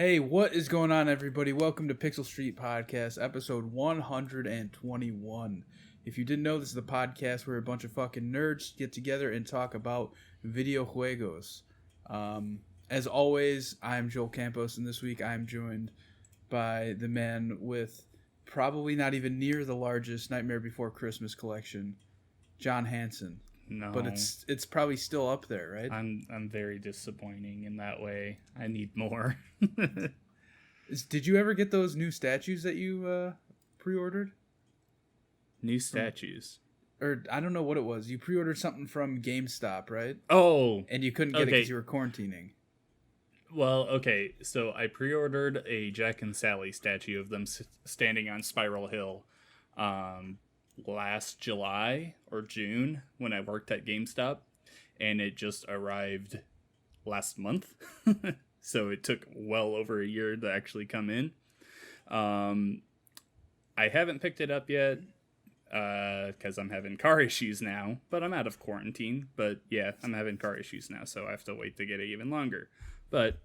Hey, what is going on, everybody? Welcome to Pixel Street Podcast, episode 121. If you didn't know, this is the podcast where a bunch of fucking nerds get together and talk about video juegos. As always, I'm Joel Campos, and this week I'm joined by the man with probably not even near the largest Nightmare Before Christmas collection, John Hansen. No, but it's probably still up there, right? I'm very disappointing in that way. I need more. Did you ever get those new statues that you pre-ordered? New statues? Or I don't know what it was. You pre-ordered something from GameStop, right? Oh, and you couldn't get it because you were quarantining. Well, okay, so I pre-ordered a Jack and Sally statue of them standing on Spiral Hill last July or June when I worked at GameStop, and it just arrived last month. So it took well over a year to actually come in. I haven't picked it up yet because I'm having car issues now, but I'm out of quarantine. But yeah, I'm having car issues now, so I have to wait to get it even longer. But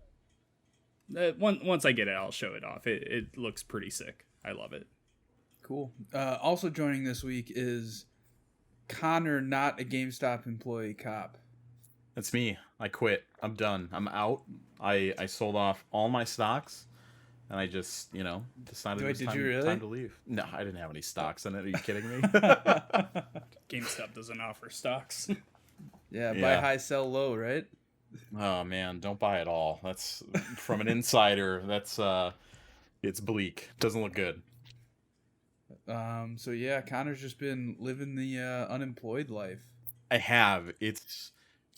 once I get it, I'll show it off. It looks pretty sick. I love it. Cool. Also joining this week is Connor, not a GameStop employee cop. That's me. I quit. I'm done. I'm out. I sold off all my stocks, and I just, decided it was time to leave. No, I didn't have any stocks in it. Are you kidding me? GameStop doesn't offer stocks. Yeah, buy high, sell low, right? Oh, man, don't buy it all. That's, from an insider, that's, it's bleak. Doesn't look good. So yeah, Connor's just been living the unemployed life. I have. It's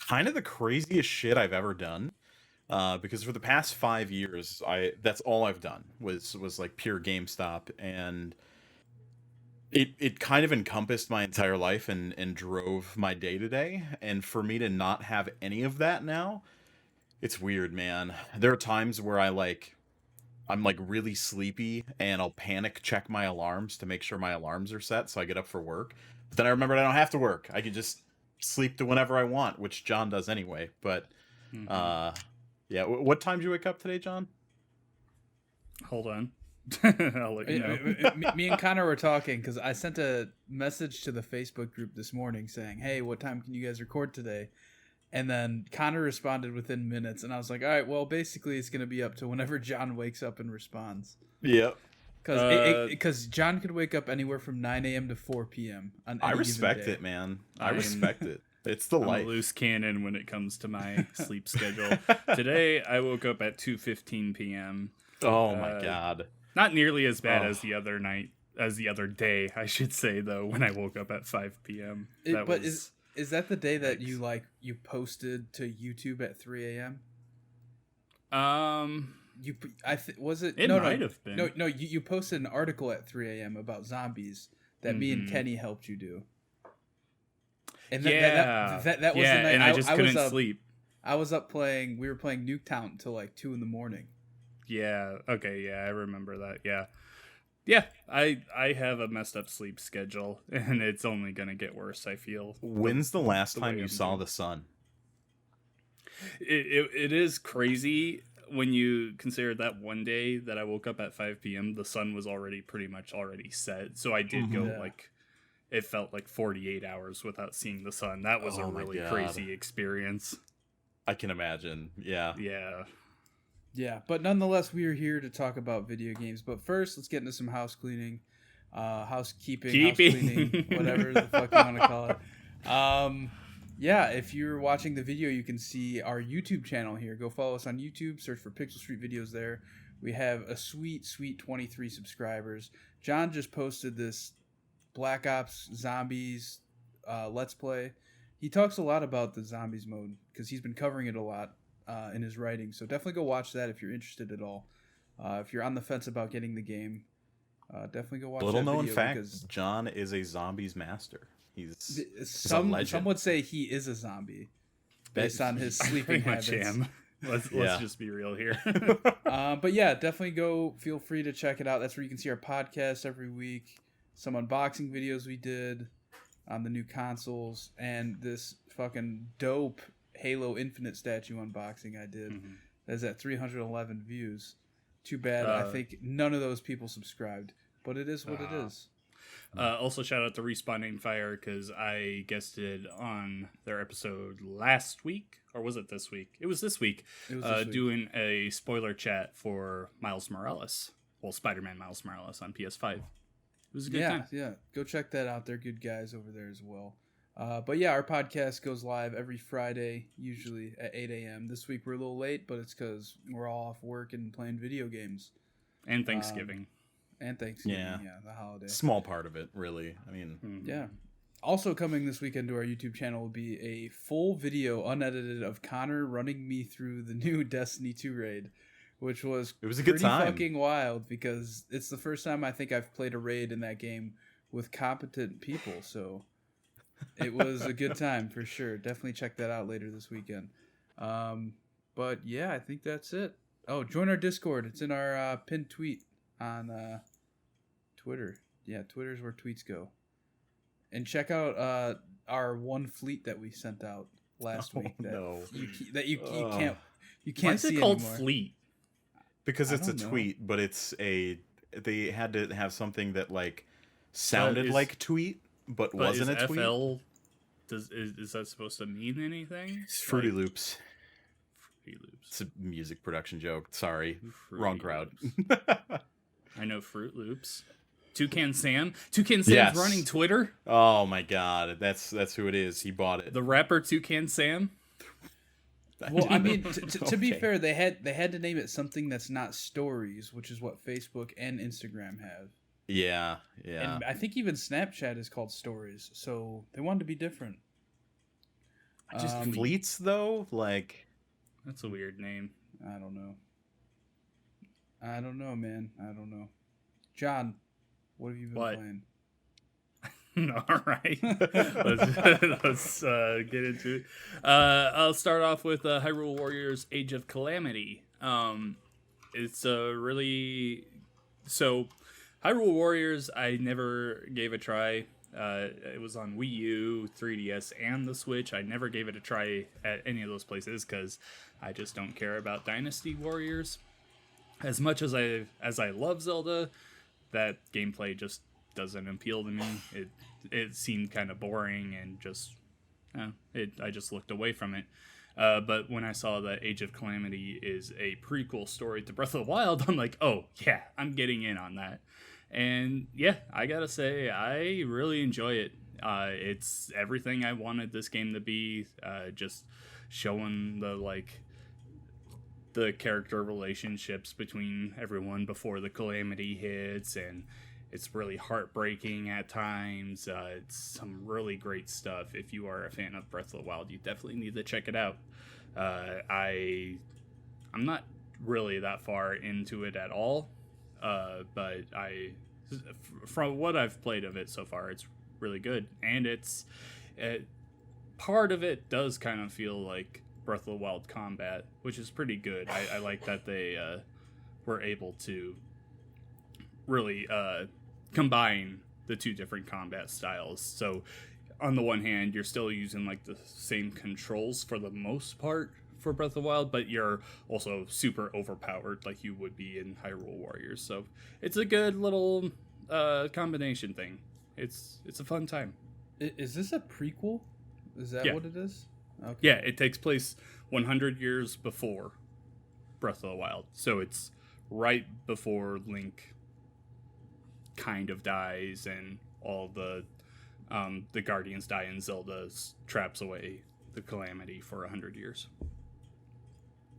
kind of the craziest shit I've ever done. Because for the past 5 years, that's all I've done was like pure GameStop, and it kind of encompassed my entire life and drove my day to day. And for me to not have any of that now, it's weird, man. There are times where I'm really sleepy, and I'll panic check my alarms to make sure my alarms are set so I get up for work. But then I remember I don't have to work. I can just sleep to whenever I want, which John does anyway. But yeah, what time did you wake up today, John? Hold on. I'll let you know. Me and Connor were talking because I sent a message to the Facebook group this morning saying, hey, what time can you guys record today? And then Connor responded within minutes, and I was like, all right, well, basically it's going to be up to whenever John wakes up and responds. Yep. Because John could wake up anywhere from 9 a.m. to 4 p.m. on any I respect given day. it, man. I respect it. It's the life. I'm a loose cannon when it comes to my sleep schedule. Today, I woke up at 2:15 p.m. Oh, my God. Not nearly as bad as the other day, I should say, though, when I woke up at 5 p.m. Is that the day that you posted to YouTube at 3 a.m.? Was it? It might have been. No. You posted an article at 3 a.m. about zombies that me and Kenny helped you do. And that was the night. And I just couldn't sleep. I was up playing. We were playing Nuketown until like 2 a.m. Yeah. Okay. Yeah, I remember that. Yeah. Yeah, I have a messed up sleep schedule, and it's only going to get worse, I feel. When's the last time you saw the sun? It is crazy when you consider that one day that I woke up at 5 p.m., the sun was pretty much already set. So I did go it felt like 48 hours without seeing the sun. That was a really crazy experience. I can imagine. Yeah. Yeah. Yeah, but nonetheless, we are here to talk about video games. But first, let's get into some housekeeping, house cleaning, whatever the fuck you want to call it. Yeah, if you're watching the video, you can see our YouTube channel here. Go follow us on YouTube. Search for Pixel Street Videos there. We have a sweet 23 subscribers. John just posted this Black Ops Zombies Let's Play. He talks a lot about the Zombies mode because he's been covering it a lot in his writing. So definitely go watch that if you're interested at all. If you're on the fence about getting the game, definitely go watch that video. Little known fact, John is a Zombies master. He's some would say he is a zombie based on his sleeping habits. Let's just be real here. But yeah, definitely feel free to check it out. That's where you can see our podcast every week, some unboxing videos we did on the new consoles, and this fucking dope Halo Infinite statue unboxing I did. That's at 311 views. Too bad. I think none of those people subscribed, but it is what it is. Also, shout out to Respawning Fire because I guested on their episode last week, or was it this week? It was this week. Doing a spoiler chat for Miles Morales. Well, Spider-Man Miles Morales on PS5. It was a good time. Yeah. Go check that out. They're good guys over there as well. But yeah, our podcast goes live every Friday, usually at 8 a.m. This week we're a little late, but it's because we're all off work and playing video games. And Thanksgiving. Yeah, the holiday. Small part of it, really. I mean, yeah. Also coming this weekend to our YouTube channel will be a full video, unedited, of Connor running me through the new Destiny 2 raid, which was it was a good time. Fucking wild because it's the first time I think I've played a raid in that game with competent people. So it was a good time for sure. Definitely check that out later this weekend. But yeah, I think that's it. Oh, join our Discord. It's in our pinned tweet on Twitter. Yeah, Twitter's where tweets go. And check out our one fleet that we sent out last week. You can't Why is see it called anymore. Fleet? Because it's a tweet, but they had to have something that like sounded like tweet, but wasn't a tweet. FL, is that supposed to mean anything? It's Fruity Loops. Fruity Loops. It's a music production joke. Sorry, wrong crowd. I know Fruit Loops. Toucan Sam. Toucan Sam's running Twitter. Oh my god, that's who it is. He bought it. The rapper Toucan Sam. Well, I mean, to be fair, they had to name it something that's not stories, which is what Facebook and Instagram have. Yeah. And I think even Snapchat is called stories, so they wanted to be different. Just fleets, though, like that's a weird name. I don't know, man. I don't know. John, what have you been playing? All right, let's get into it. I'll start off with Hyrule Warriors: Age of Calamity. It's really so. Hyrule Warriors, I never gave a try. It was on Wii U, 3DS, and the Switch. I never gave it a try at any of those places because I just don't care about Dynasty Warriors. As much as I love Zelda, that gameplay just doesn't appeal to me. It seemed kind of boring and just I just looked away from it. But when I saw that Age of Calamity is a prequel story to Breath of the Wild, I'm like, oh yeah, I'm getting in on that. And yeah, I gotta say, I really enjoy it. It's everything I wanted this game to be. Just showing the character relationships between everyone before the calamity hits, and it's really heartbreaking at times. It's some really great stuff. If you are a fan of Breath of the Wild, you definitely need to check it out. I'm not really that far into it at all, but from what I've played of it so far, it's really good. And part of it does kind of feel like Breath of the Wild combat, which is pretty good. I like that they were able to really combine the two different combat styles. So on the one hand, you're still using like the same controls for the most part for Breath of the Wild, but you're also super overpowered like you would be in Hyrule Warriors. So it's a good little combination thing. It's a fun time. Is this a prequel? Is that what it is? Okay. Yeah, it takes place 100 years before Breath of the Wild. So it's right before Link kind of dies and all the Guardians die and Zelda traps away the calamity for 100 years.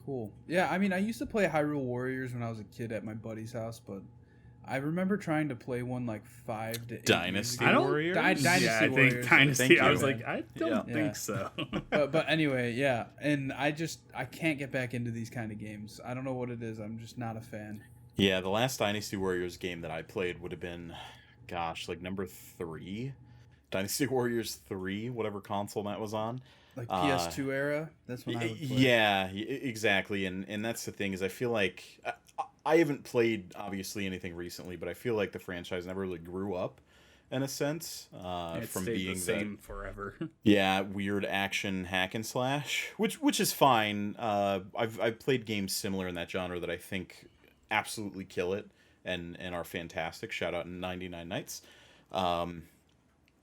Cool. Yeah, I mean, I used to play Hyrule Warriors when I was a kid at my buddy's house, but I remember trying to play one like 5 to 8 Dynasty years ago. Warriors? Dynasty I Warriors. think Dynasty. I was man. like, I don't think so. but anyway, yeah. And I can't get back into these kind of games. I don't know what it is. I'm just not a fan. Yeah, the last Dynasty Warriors game that I played would have been, like number 3. Dynasty Warriors 3, whatever console that was on. Like PS2 era? That's when I would play. Yeah, exactly. And that's the thing is I feel like... I haven't played, obviously, anything recently, but I feel like the franchise never really grew up, in a sense, from being the same forever. Yeah, weird action hack and slash, which is fine. I've played games similar in that genre that I think absolutely kill it and are fantastic. Shout out 99 Nights. Um,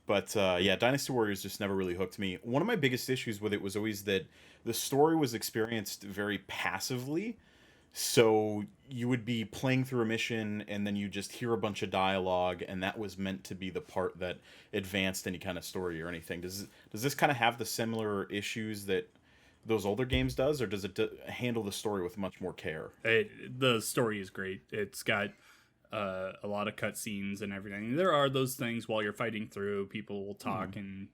but yeah, Dynasty Warriors just never really hooked me. One of my biggest issues with it was always that the story was experienced very passively. So you would be playing through a mission and then you just hear a bunch of dialogue, and that was meant to be the part that advanced any kind of story or anything. Does this kind of have the similar issues that those older games does, or does it handle the story with much more care? The story is great. It's got a lot of cutscenes and everything. There are those things while you're fighting through, people will talk and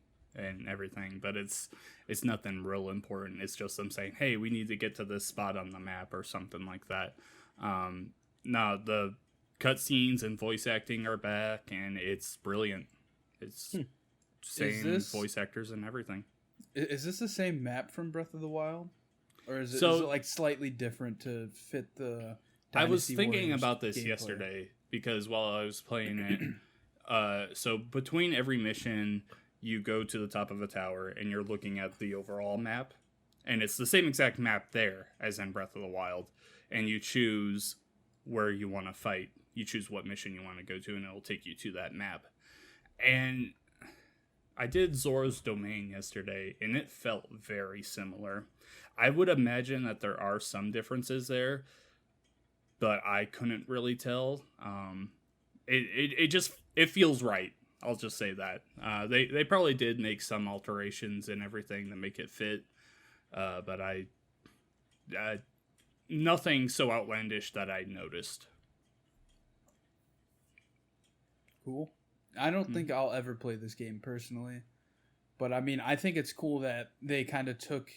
everything, but it's nothing real important. It's just them saying, "Hey, we need to get to this spot on the map" or something like that. No, the cutscenes and voice acting are back, and it's brilliant. It's same voice actors and everything. Is this the same map from Breath of the Wild, or is it like slightly different to fit the? I was thinking Warriors about this gameplay? yesterday because while I was playing it, so between every mission, you go to the top of a tower and you're looking at the overall map, and it's the same exact map there as in Breath of the Wild, and you choose where you want to fight. You choose what mission you want to go to, and it'll take you to that map. And I did Zora's Domain yesterday, and it felt very similar. I would imagine that there are some differences there, but I couldn't really tell. It feels right. I'll just say that. They probably did make some alterations and everything to make it fit, but I nothing so outlandish that I noticed. Cool. I don't think I'll ever play this game personally, but I mean, I think it's cool that they kind of took,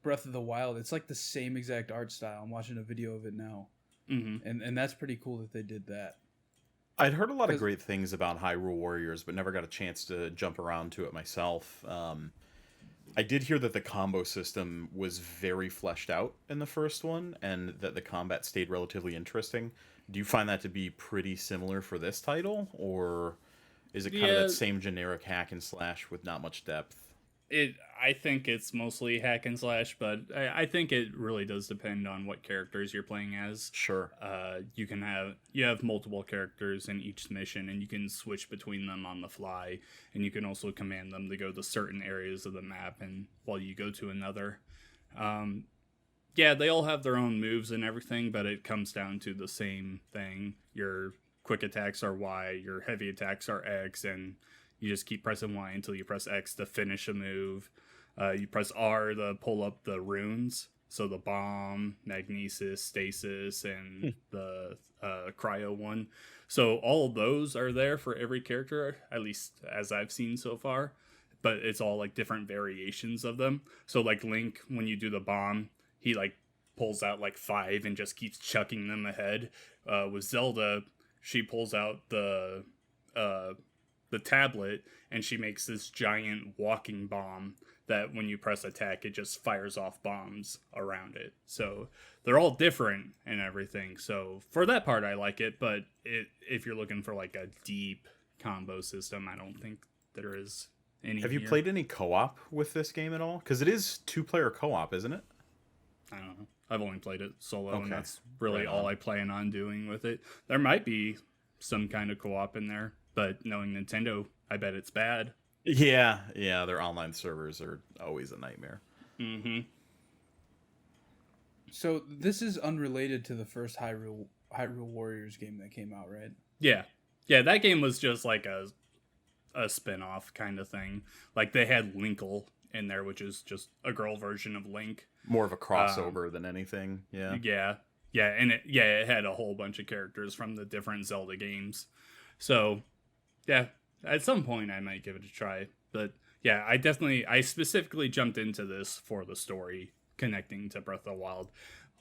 Breath of the Wild. It's like the same exact art style. I'm watching a video of it now, and that's pretty cool that they did that. I'd heard a lot of great things about Hyrule Warriors, but never got a chance to jump around to it myself. I did hear that the combo system was very fleshed out in the first one, and that the combat stayed relatively interesting. Do you find that to be pretty similar for this title, or is it kind of that same generic hack and slash with not much depth? I think it's mostly hack and slash, but I think it really does depend on what characters you're playing as. Sure. You have multiple characters in each mission, and you can switch between them on the fly, and you can also command them to go to certain areas of the map, and while you go to another. Yeah, they all have their own moves and everything, but it comes down to the same thing. Your quick attacks are Y, your heavy attacks are X, and you just keep pressing Y until you press X to finish a move. You press R to pull up the runes. So the bomb, magnesis, stasis, and the cryo one. So all of those are there for every character, at least as I've seen so far. But it's all like different variations of them. So like Link, when you do the bomb, he like pulls out like 5 and just keeps chucking them ahead. With Zelda, she pulls out the tablet, and she makes this giant walking bomb that when you press attack, it just fires off bombs around it. So they're all different and everything. So for that part, I like it. But if you're looking for like a deep combo system, I don't think there is any. Have you played any co-op with this game at all? Because it is 2-player co-op, isn't it? I don't know. I've only played it solo, and that's really all I plan on doing with it. There might be some kind of co-op in there, but knowing Nintendo, I bet it's bad. Yeah, their online servers are always a nightmare. Mm-hmm. So this is unrelated to the first Hyrule Warriors game that came out, right? Yeah, that game was just like a spin-off kind of thing. Like they had Linkle in there, which is just a girl version of Link. More of a crossover than anything. Yeah, and it had a whole bunch of characters from the different Zelda games. So, yeah, at some point I might give it a try. But yeah, I specifically jumped into this for the story connecting to Breath of the Wild,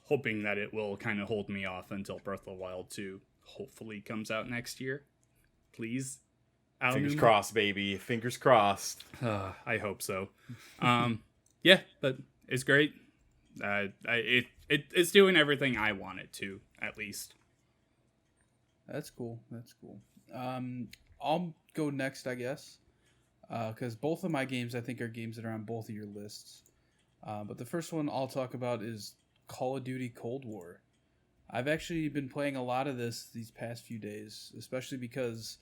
hoping that it will kind of hold me off until Breath of the Wild 2 hopefully comes out next year. Please. Fingers crossed, baby. Fingers crossed. I hope so. Yeah, but it's great. It's doing everything I want it to, at least. That's cool. I'll go next, I guess, because both of my games I think are games that are on both of your lists. But the first one I'll talk about is Call of Duty Cold War. I've actually been playing a lot of these past few days, especially because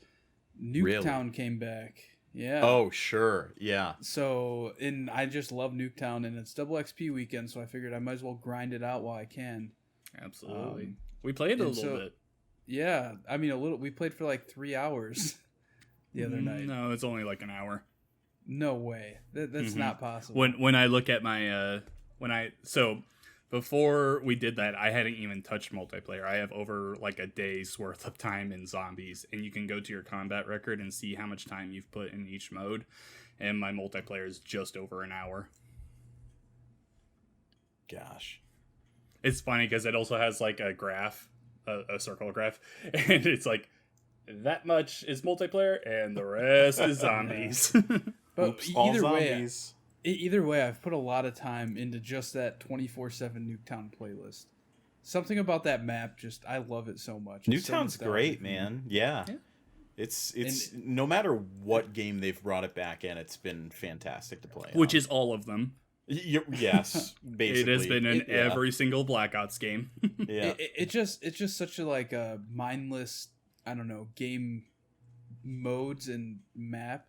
Really? Nuketown came back. Yeah. Oh, sure. Yeah. So, and I just love Nuketown, and it's double XP weekend, so I figured I might as well grind it out while I can. Absolutely. We played a little bit. Yeah, I mean a little. We played for like 3 hours the other night. No, it's only like an hour. No way. That's not possible. When I look at my before we did that, I hadn't even touched multiplayer. I have over like a day's worth of time in zombies, and you can go to your combat record and see how much time you've put in each mode. And my multiplayer is just over an hour. Gosh. It's funny because it also has like a graph, a circle graph, and it's like that much is multiplayer and the rest is zombies. But Oops, all zombies. Either way, I've put a lot of time into just that 24/7 Nuketown playlist. Something about that map, I love it so much. Nuketown's great, man. Yeah. It's no matter what game they've brought it back in, it's been fantastic to play. Which is all of them. Yes, basically. It has been in every single Black Ops game. Yeah. It's just such a like a mindless, I don't know, game modes and map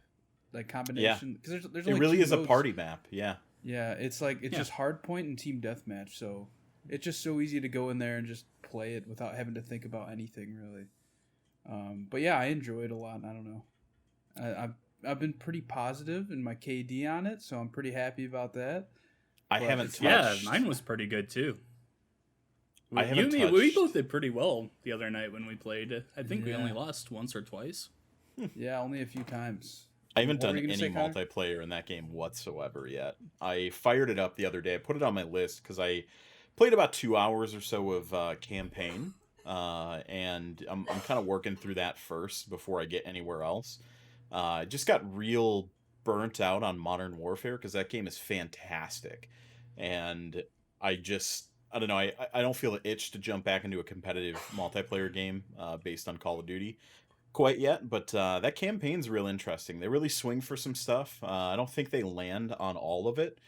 like combination. Because there's only it really is modes. a party map. Yeah. Yeah, it's like just hardpoint and team deathmatch. So it's just so easy to go in there and just play it without having to think about anything really. But yeah, I enjoy it a lot. I don't know. I've been pretty positive in my KD on it, so I'm pretty happy about that. I haven't touched. Yeah, mine was pretty good too. We both did pretty well the other night when we played. I think we only lost once or twice. Yeah, only a few times. I haven't done any multiplayer in that game whatsoever yet. I fired it up the other day. I put it on my list because I played about 2 hours or so of campaign, and I'm kind of working through that first before I get anywhere else. I just got real burnt out on Modern Warfare because that game is fantastic, and I don't know. I don't feel an itch to jump back into a competitive multiplayer game based on Call of Duty quite yet, but that campaign's real interesting. They really swing for some stuff. I don't think they land on all of it,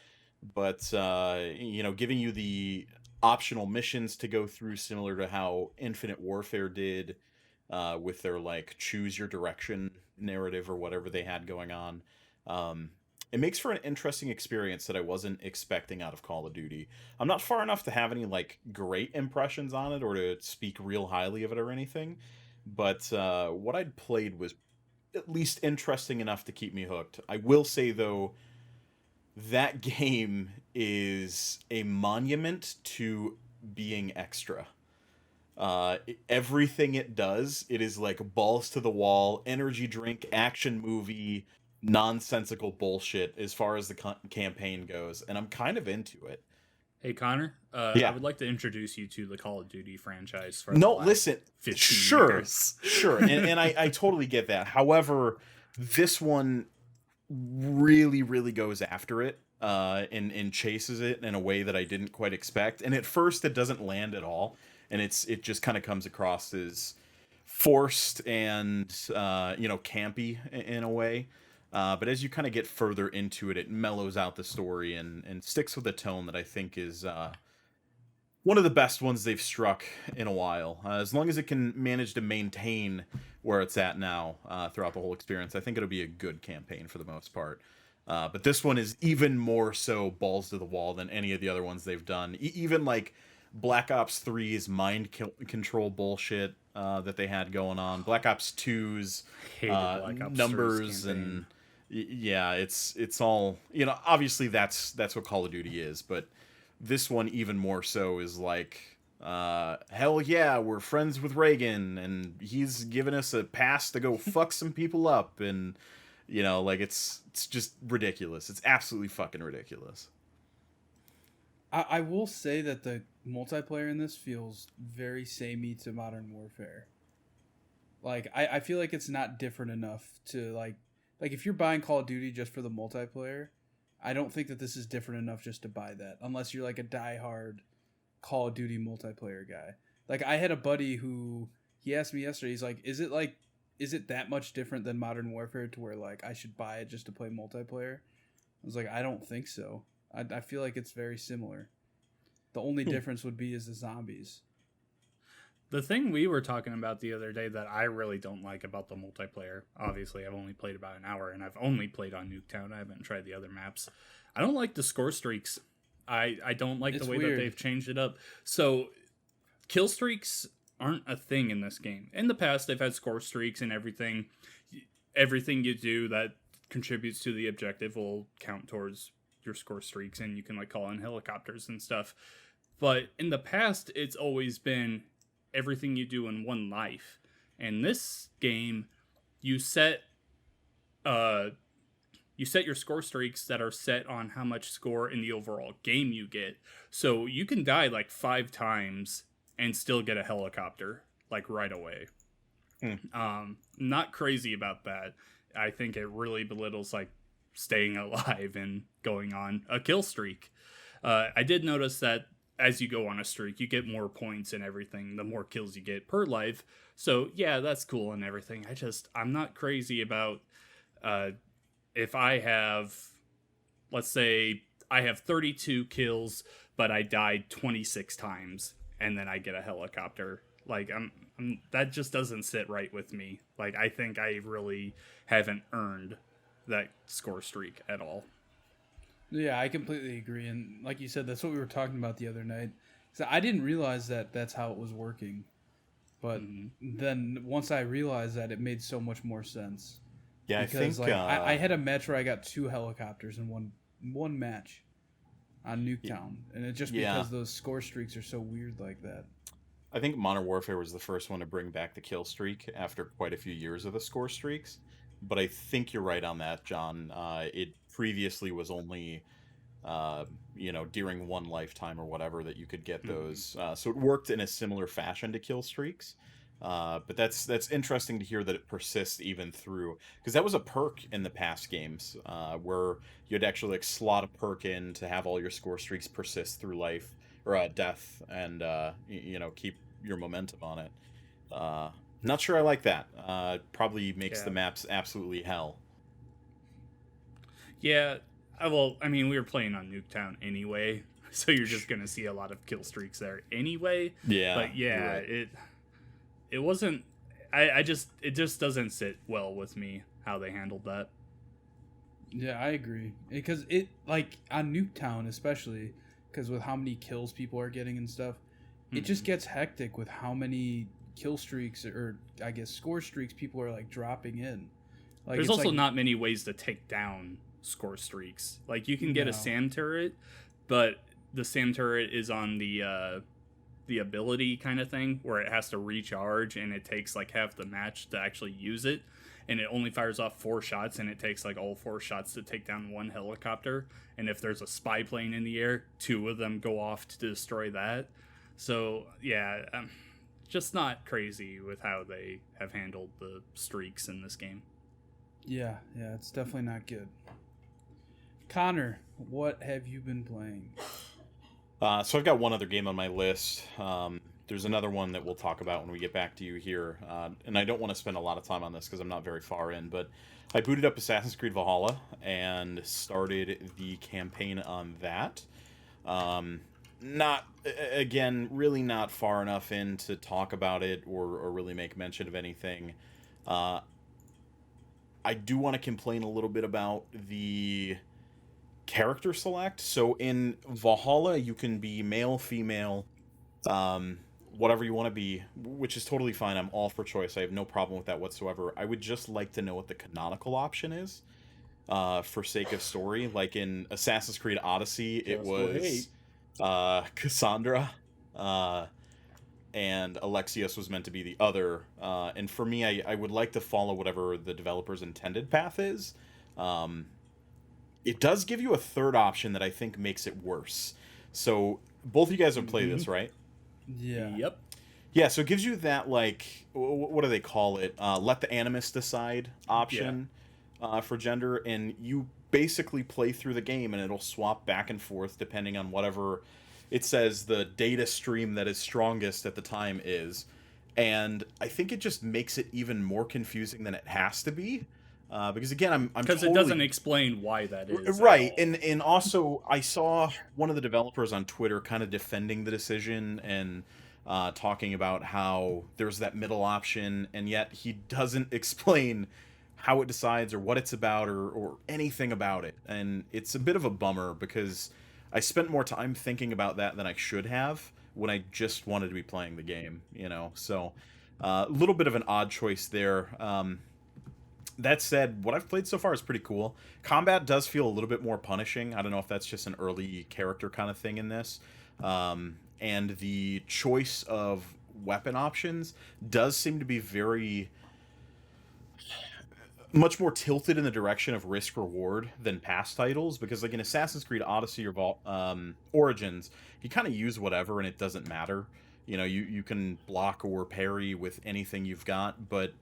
but giving you the optional missions to go through, similar to how Infinite Warfare did with their like choose your direction narrative or whatever they had going on. It makes for an interesting experience that I wasn't expecting out of Call of Duty. I'm not far enough to have any like great impressions on it or to speak real highly of it or anything, but what I'd played was at least interesting enough to keep me hooked. I will say, though, that game is a monument to being extra. Everything it does, it is like balls to the wall, energy drink, action movie, nonsensical bullshit as far as the campaign goes, and I'm kind of into it. Hey Connor, I would like to introduce you to the Call of Duty franchise. For listen, 15 years. Sure, and I totally get that. However, this one really, really goes after it and chases it in a way that I didn't quite expect. And at first, it doesn't land at all, and it just kind of comes across as forced and campy in a way. But as you kind of get further into it, it mellows out the story and sticks with a tone that I think is one of the best ones they've struck in a while. As long as it can manage to maintain where it's at now throughout the whole experience, I think it'll be a good campaign for the most part. But this one is even more so balls to the wall than any of the other ones they've done. Even like Black Ops 3's mind control bullshit that they had going on. Black Ops 2's numbers and... Yeah, it's all, obviously that's what Call of Duty is, but this one even more so is like, hell yeah, we're friends with Reagan and he's given us a pass to go fuck some people up, and it's just ridiculous. It's absolutely fucking ridiculous. I will say that the multiplayer in this feels very samey to Modern Warfare. Like I feel like it's not different enough to like if you're buying Call of Duty just for the multiplayer, I don't think that this is different enough just to buy that, unless you're like a diehard Call of Duty multiplayer guy. Like I had a buddy who he asked me yesterday, he's like, is it that much different than Modern Warfare to where like I should buy it just to play multiplayer? I was like, I don't think so. I feel like it's very similar. The only difference would be is the zombies. The thing we were talking about the other day that I really don't like about the multiplayer, obviously I've only played about an hour and I've only played on Nuketown. I haven't tried the other maps. I don't like the score streaks. I don't like the way that they've changed it up. So kill streaks aren't a thing in this game. In the past, they've had score streaks and everything. Everything you do that contributes to the objective will count towards your score streaks, and you can like call in helicopters and stuff. But in the past, it's always been everything you do in one life. In this game, you set your score streaks that are set on how much score in the overall game you get. So you can die like 5 times and still get a helicopter like right away. Not crazy about that. I think it really belittles like staying alive and going on a kill streak. I did notice that as you go on a streak, you get more points and everything, the more kills you get per life. So yeah, that's cool and everything. I'm not crazy about if I have, let's say I have 32 kills, but I died 26 times and then I get a helicopter. Like that just doesn't sit right with me. Like I think I really haven't earned that score streak at all. Yeah, I completely agree. And like you said, that's what we were talking about the other night. So I didn't realize that that's how it was working. But then once I realized that, it made so much more sense. Yeah, because, I think I had a match where I got 2 helicopters in one match on Nuketown, and it's just because those score streaks are so weird like that. I think Modern Warfare was the first one to bring back the kill streak after quite a few years of the score streaks. But I think you're right on that, John. It previously was only, during one lifetime or whatever that you could get those. So it worked in a similar fashion to kill streaks. But that's interesting to hear that it persists even through, because that was a perk in the past games where you'd actually like slot a perk in to have all your score streaks persist through life or death, and keep your momentum on it. Not sure I like that. Probably makes the maps absolutely hell. Yeah, well, I mean, we were playing on Nuketown anyway, so you're just gonna see a lot of kill streaks there anyway. Yeah, but yeah, right. It wasn't. It just doesn't sit well with me how they handled that. Yeah, I agree, because it like on Nuketown especially, because with how many kills people are getting and stuff, it just gets hectic with how many kill streaks or I guess score streaks people are like dropping in. Like, there's also not many ways to take down score streaks. Like you can get a SAM turret, but the SAM turret is on the ability kind of thing where it has to recharge, and it takes like half the match to actually use it, and it only fires off 4 shots, and it takes like all 4 shots to take down 1 helicopter, and if there's a spy plane in the air, 2 of them go off to destroy that. So yeah, just not crazy with how they have handled the streaks in this game. Yeah, it's definitely not good. Connor, what have you been playing? So I've got one other game on my list. There's another one that we'll talk about when we get back to you here. And I don't want to spend a lot of time on this because I'm not very far in, but I booted up Assassin's Creed Valhalla and started the campaign on that. Really not far enough in to talk about it or really make mention of anything. I do want to complain a little bit about the character select. So in Valhalla, you can be male, female, whatever you want to be, which is totally fine. I'm all for choice. I have no problem with that whatsoever. I would just like to know what the canonical option is, for sake of story. Like in Assassin's Creed Odyssey, it was Cassandra, and Alexios was meant to be the other. And for me, I would like to follow whatever the developer's intended path is. It does give you a third option that I think makes it worse. So both of you guys have played this, right? Yeah. Yep. Yeah, so it gives you that, like, what do they call it? Let the animus decide option for gender. And you basically play through the game and it'll swap back and forth depending on whatever it says the data stream that is strongest at the time is. And I think it just makes it even more confusing than it has to be. Because again, I'm because totally... it doesn't explain why that is, right. And also I saw one of the developers on Twitter kind of defending the decision, and talking about how there's that middle option, and yet he doesn't explain how it decides or what it's about or anything about it. And it's a bit of a bummer because I spent more time thinking about that than I should have when I just wanted to be playing the game, you know? So a little bit of an odd choice there. That said, what I've played so far is pretty cool. Combat does feel a little bit more punishing. I don't know if that's just an early character kind of thing in this. And the choice of weapon options does seem to be very much more tilted in the direction of risk reward than past titles, because like in Assassin's Creed Odyssey or Origins, you kind of use whatever and it doesn't matter. You know, you can block or parry with anything you've got, but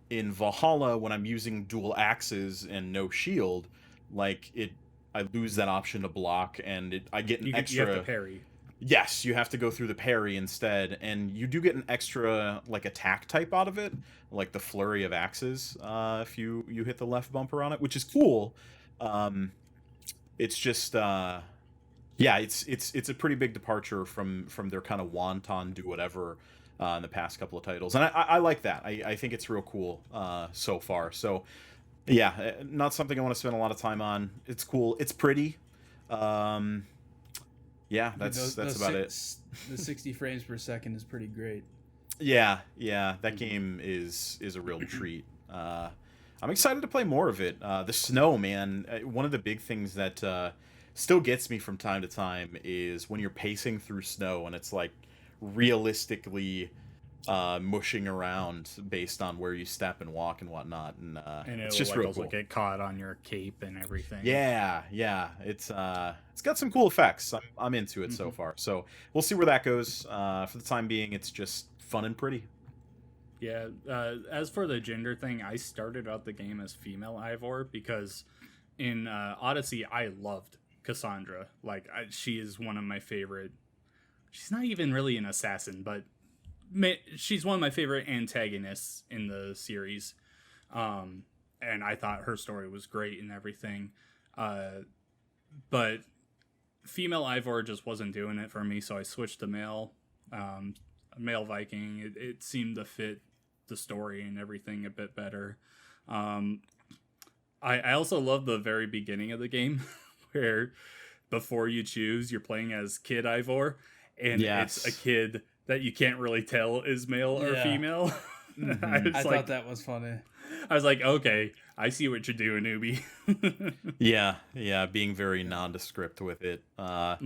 in Valhalla, when I'm using dual axes and no shield, like I lose that option to block, and I get an extra. You have to parry. Yes, you have to go through the parry instead, and you do get an extra like attack type out of it, like the flurry of axes. If you hit the left bumper on it, which is cool. It's just yeah, it's a pretty big departure from their kind of wanton do whatever in the past couple of titles, and I like that. I think it's real cool so far. So yeah, not something I want to spend a lot of time on. It's cool. It's pretty. Yeah, that's about it. The 60 frames per second is pretty great. Yeah, that game is a real treat. I'm excited to play more of it. The snow, man. One of the big things that still gets me from time to time is when you're pacing through snow and it's like realistically mushing around based on where you step and walk and whatnot, and it's just real cool. Get caught on your cape and everything. Yeah, it's got some cool effects. I'm into it so far. So we'll see where that goes. For the time being, it's just fun and pretty. Yeah. As for the gender thing, I started out the game as female Ivor because in Odyssey I loved Cassandra. Like she is one of my favorite. She's not even really an assassin, but she's one of my favorite antagonists in the series, and I thought her story was great and everything, but female Ivor just wasn't doing it for me, so I switched to male Viking. It seemed to fit the story and everything a bit better. I also love the very beginning of the game where before you choose, you're playing as Kid Ivor, and it's a kid that you can't really tell is male or female. I thought that was funny. I was like, okay, I see what you're doing, newbie. yeah, being very nondescript with it. I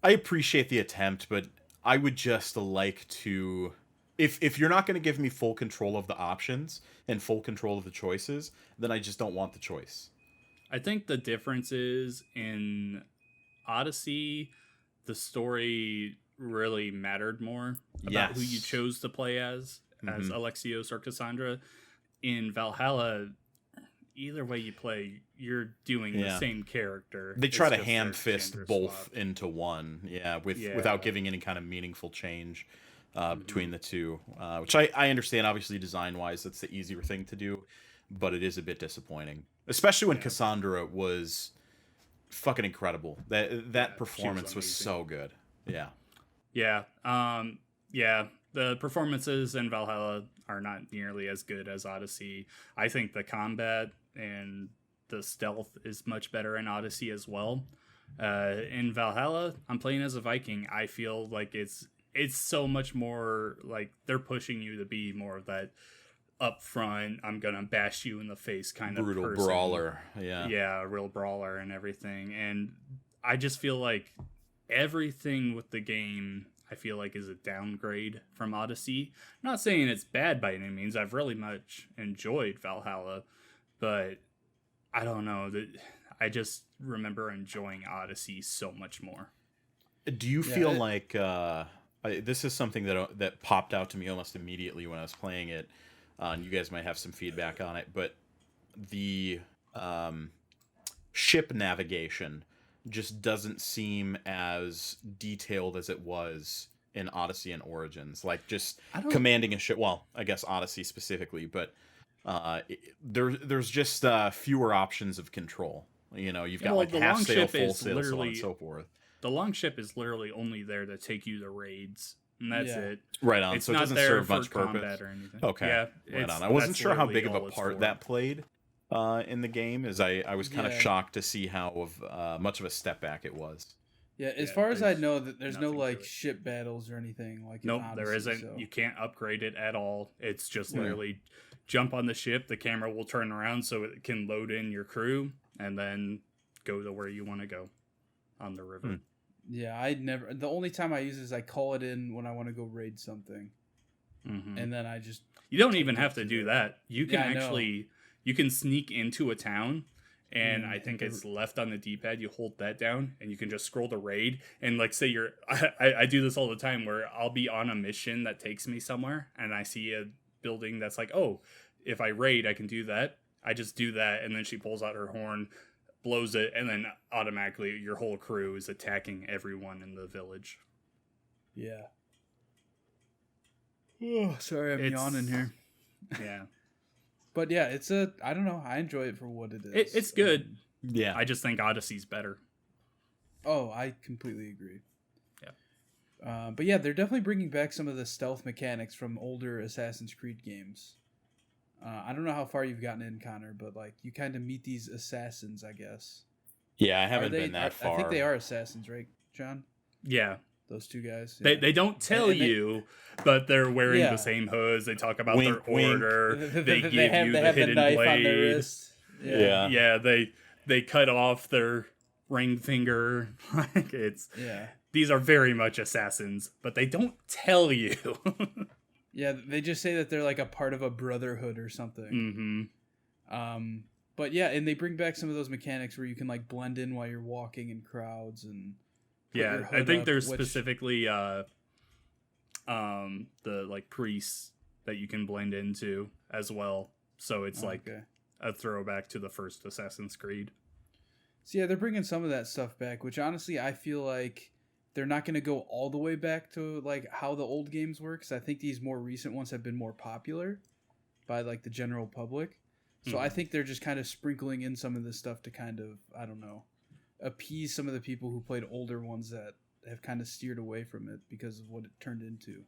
appreciate the attempt, but I would just like to... If you're not going to give me full control of the options and full control of the choices, then I just don't want the choice. I think the difference is in Odyssey, the story really mattered more about who you chose to play as Alexios or Cassandra. In Valhalla, either way you play, you're doing the same character. They try to ham fist both into one, without giving any kind of meaningful change between the two, which I understand. Obviously, design wise, that's the easier thing to do, but it is a bit disappointing, especially when Cassandra was fucking incredible. That performance was so good. Yeah. The performances in Valhalla are not nearly as good as Odyssey. I think the combat and the stealth is much better in Odyssey as well. In Valhalla, I'm playing as a Viking. I feel like it's so much more like they're pushing you to be more of that upfront, I'm gonna bash you in the face kind brutal of person. Brawler. Yeah, a real brawler and everything. And I just feel like everything with the game, I feel like, is a downgrade from Odyssey. I'm not saying it's bad by any means. I've really much enjoyed Valhalla, but I don't know, that I just remember enjoying Odyssey so much more. Do you feel like this is something that popped out to me almost immediately when I was playing it, and you guys might have some feedback on it, but the ship navigation just doesn't seem as detailed as it was in Odyssey and Origins. Like just commanding a ship. Well, I guess Odyssey specifically, but there's just fewer options of control. You know, you've got like half sail, full sail, so on and so forth. The longship is literally only there to take you to raids and that's Yeah. it. Right on. It's So it not doesn't there serve for much combat purpose. or anything. Okay. Yeah, Right on. I wasn't that's sure how literally big of a all it's part for. that played in the game. As I was kind of Yeah. shocked to see how much of a step back it was. Yeah, as Yeah, far as I there's know, that there's no nothing to like it. ship battles or anything like. in Nope, there Odyssey, isn't. so- You can't upgrade it at all. It's just Yeah. literally jump on the ship. The camera will turn around so it can load in your crew, and then go to where you want to go on the river. Hmm. Yeah, I never. The only time I use it is I call it in when I want to go raid something, Mhm. and then I just. You don't take even it have to to do the- that. You can Yeah, I know. actually you can sneak into a town, and Mm, I think hit the- it's left on the D-pad. You hold that down, and you can just scroll to raid. And like, say you're, I do this all the time where I'll be on a mission that takes me somewhere, and I see a building that's like, oh, if I raid, I can do that. I just do that, and then she pulls out her horn, blows it, and then automatically your whole crew is attacking everyone in the village. Yeah. Oh, sorry, I'm It's- yawning here. Yeah, But yeah, it's a. I don't know. I enjoy it for what it is. it's good. Yeah. I just think Odyssey's better. Oh, I completely agree. Yeah. But yeah, they're definitely bringing back some of the stealth mechanics from older Assassin's Creed games. I don't know how far you've gotten in, Connor, but like you kind of meet these assassins, I guess. Yeah, I Are haven't they- been that I far. think they are assassins, right, John? Yeah. Those two guys. They don't tell And they- you, but they're wearing Yeah. the same hoods. They talk about Wink, their wink. order. They give you have the the hidden knife blade. on their wrist. Yeah. Yeah, they cut off their ring finger. Like Yeah. these are very much assassins, but they don't tell you. Yeah, they just say that they're like a part of a brotherhood or something. Mm-hmm. But yeah, and they bring back some of those mechanics where you can like blend in while you're walking in crowds and put your Yeah, I hood think up, there's which- specifically the like priests that you can blend into as well. So it's Oh, like okay. a throwback to the first Assassin's Creed. So yeah, they're bringing some of that stuff back, which honestly I feel like they're not going to go all the way back to like how the old games work. Because I think these more recent ones have been more popular by like the general public. So I Mhm. think they're just kind of sprinkling in some of this stuff to kind of, I don't know, appease some of the people who played older ones that have kind of steered away from it because of what it turned into.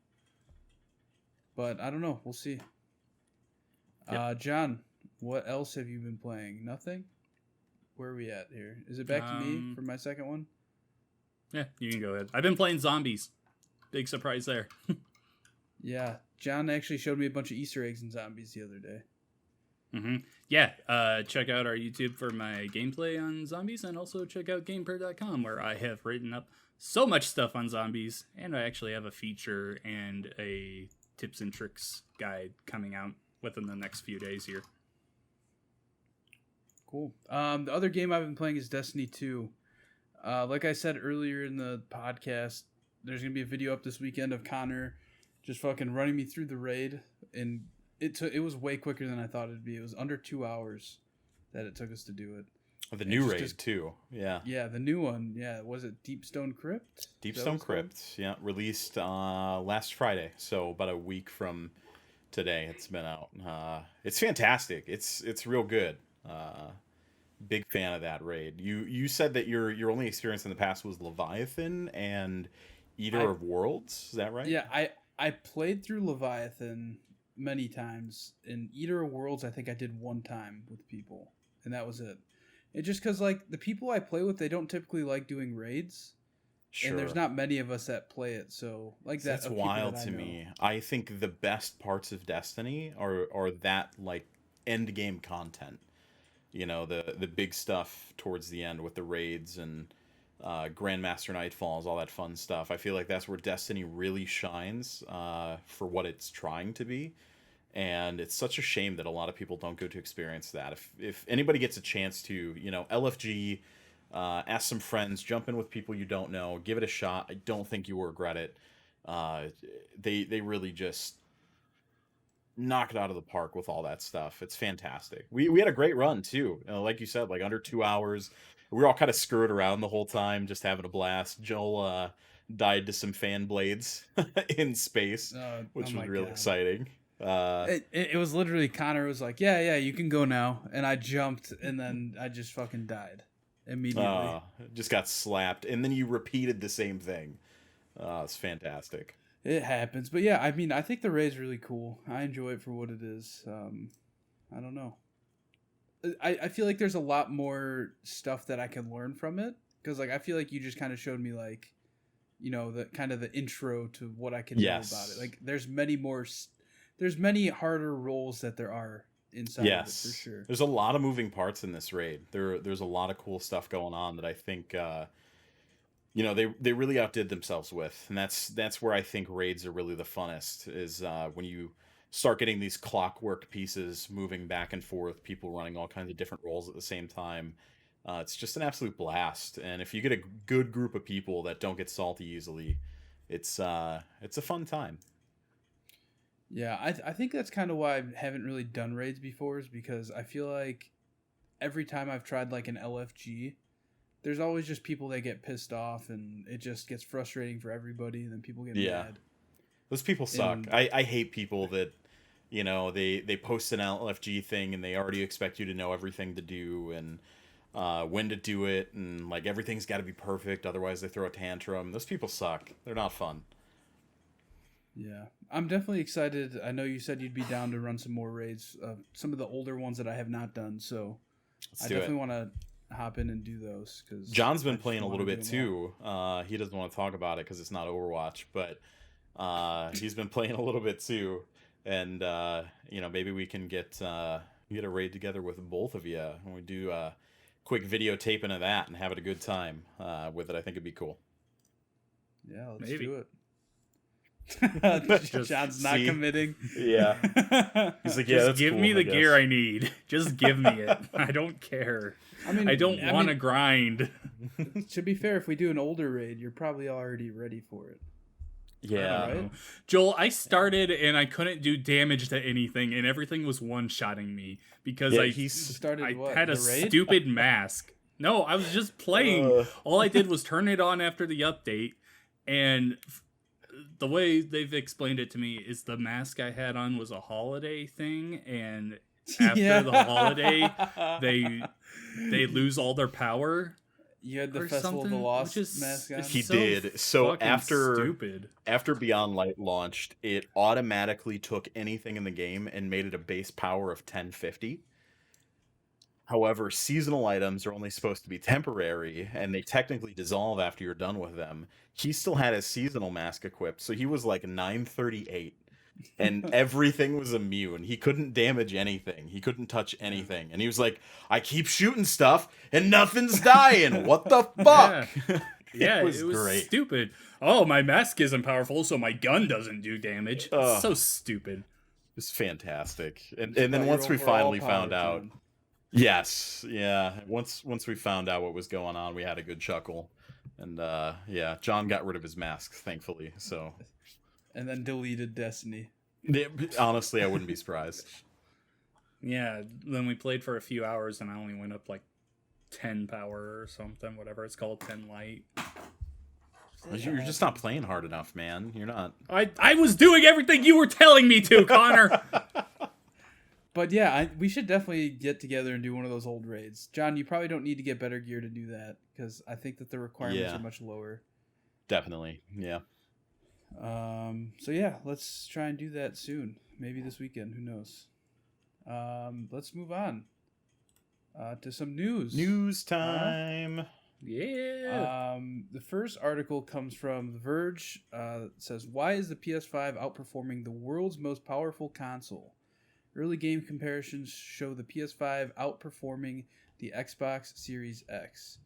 But I don't know. We'll see. John, what else have you been playing? Nothing? Where are we at here? Is it back to me for my second one? Yeah, you can go ahead. I've been playing zombies. Big surprise there. Yeah. John actually showed me a bunch of Easter eggs in zombies the other day. Mm-hmm. Yeah, check out our YouTube for my gameplay on zombies, and also check out gameper.com where I have written up so much stuff on zombies, and I actually have a feature and a tips and tricks guide coming out within the next few days here. Cool. The other game I've been playing is Destiny 2. Like I said earlier in the podcast, there's going to be a video up this weekend of Connor just fucking running me through the raid, and it was way quicker than I thought it'd be. It was under 2 hours that it took us to do it. The new just raid as- too. Yeah. Yeah, the new one. Yeah, was it Deepstone Crypt? Is that what Deepstone it's called? Crypt. Yeah, released last Friday, so about a week from today it's been out. It's fantastic. It's real good. Big fan of that raid. You said that your only experience in the past was Leviathan and Eater of Worlds. Is that right? Yeah, I played through Leviathan many times. In Eater of Worlds, I think I did one time with people, and that was it. It just because like the people I play with, they don't typically like doing raids, Sure. and there's not many of us that play it. So like that, That's of people wild that I to know. me. I think the best parts of Destiny are that like end game content. You know, the big stuff towards the end with the raids and Grandmaster Nightfalls, all that fun stuff. I feel like that's where Destiny really shines for what it's trying to be. And it's such a shame that a lot of people don't go to experience that. If anybody gets a chance to, you know, LFG, ask some friends, jump in with people you don't know, give it a shot. I don't think you will regret it. They really just knock it out of the park with all that stuff. It's fantastic. We had a great run too. Like you said, like under 2 hours. We were all kind of screwed around the whole time, just having a blast. Joel died to some fan blades in space, which oh was my real God. exciting. It was literally Connor was like, yeah, you can go now, and I jumped, and then I just fucking died immediately. Just got slapped, and then you repeated the same thing. It's fantastic. It happens, but yeah, I mean, I think the raid's really cool. I enjoy it for what it is. I don't know. I feel like there's a lot more stuff that I can learn from it because like I feel like you just kind of showed me like, the kind of the intro to what I can know about it. Like there's many harder roles that there are inside of it for sure. There's a lot of moving parts in this raid. There's a lot of cool stuff going on that I think they really outdid themselves with, and that's where I think raids are really the funnest is when you start getting these clockwork pieces moving back and forth, people running all kinds of different roles at the same time. It's just an absolute blast, and if you get a good group of people that don't get salty easily, it's a fun time. Yeah, I think that's kind of why I haven't really done raids before, is because I feel like every time I've tried like an LFG, there's always just people that get pissed off, and it just gets frustrating for everybody, and then people get mad. Those people suck. I hate people that, they post an LFG thing and they already expect you to know everything to do and when to do it, and like everything's got to be perfect, otherwise they throw a tantrum. Those people suck. They're not fun. Yeah, I'm definitely excited. I know you said you'd be down to run some more raids, some of the older ones that I have not done, so I definitely want to hop in and do those. Cause John's been playing a little bit too. He doesn't want to talk about it because it's not Overwatch, but he's been playing a little bit too, and maybe we can get a raid together with both of you, and we do a quick videotaping of that and have it a good time with it. I think it'd be cool. Yeah, let's do it. John's not committing. Yeah. He's like, yeah, just give me the gear I need. Just give me it. I don't care. I don't want to grind. To be fair, if we do an older raid, you're probably already ready for it. Yeah. Right? Joel, I started and I couldn't do damage to anything, and everything was one-shotting me because I had a stupid mask. No, I was just playing. All I did was turn it on after the update, and the way they've explained it to me is the mask I had on was a holiday thing, and after the holiday, they lose all their power. You had the Festival of the Lost mask on? He did. So after Beyond Light launched, it automatically took anything in the game and made it a base power of 1050. However, seasonal items are only supposed to be temporary, and they technically dissolve after you're done with them. He still had his seasonal mask equipped, so he was like 938, and everything was immune. He couldn't damage anything. He couldn't touch anything. And he was like, I keep shooting stuff, and nothing's dying. What the fuck? Yeah, it was great. Stupid. Oh, my mask isn't powerful, so my gun doesn't do damage. It's so stupid. It's fantastic. And then once we finally found out... Yes, yeah. Once we found out what was going on, we had a good chuckle, and John got rid of his mask, thankfully. So, and then deleted Destiny. Honestly, I wouldn't be surprised. Yeah, then we played for a few hours, and I only went up like 10 power or something, whatever it's called, 10 light. You're just not playing hard enough, man. You're not. I was doing everything you were telling me to, Connor. But yeah, we should definitely get together and do one of those old raids. John, you probably don't need to get better gear to do that, because I think that the requirements are much lower. Definitely, yeah. So yeah, let's try and do that soon. Maybe this weekend, who knows? Let's move on to some news. News time. Yeah. The first article comes from The Verge. It says, why is the PS5 outperforming the world's most powerful console? Early game comparisons show the PS5 outperforming the Xbox Series X.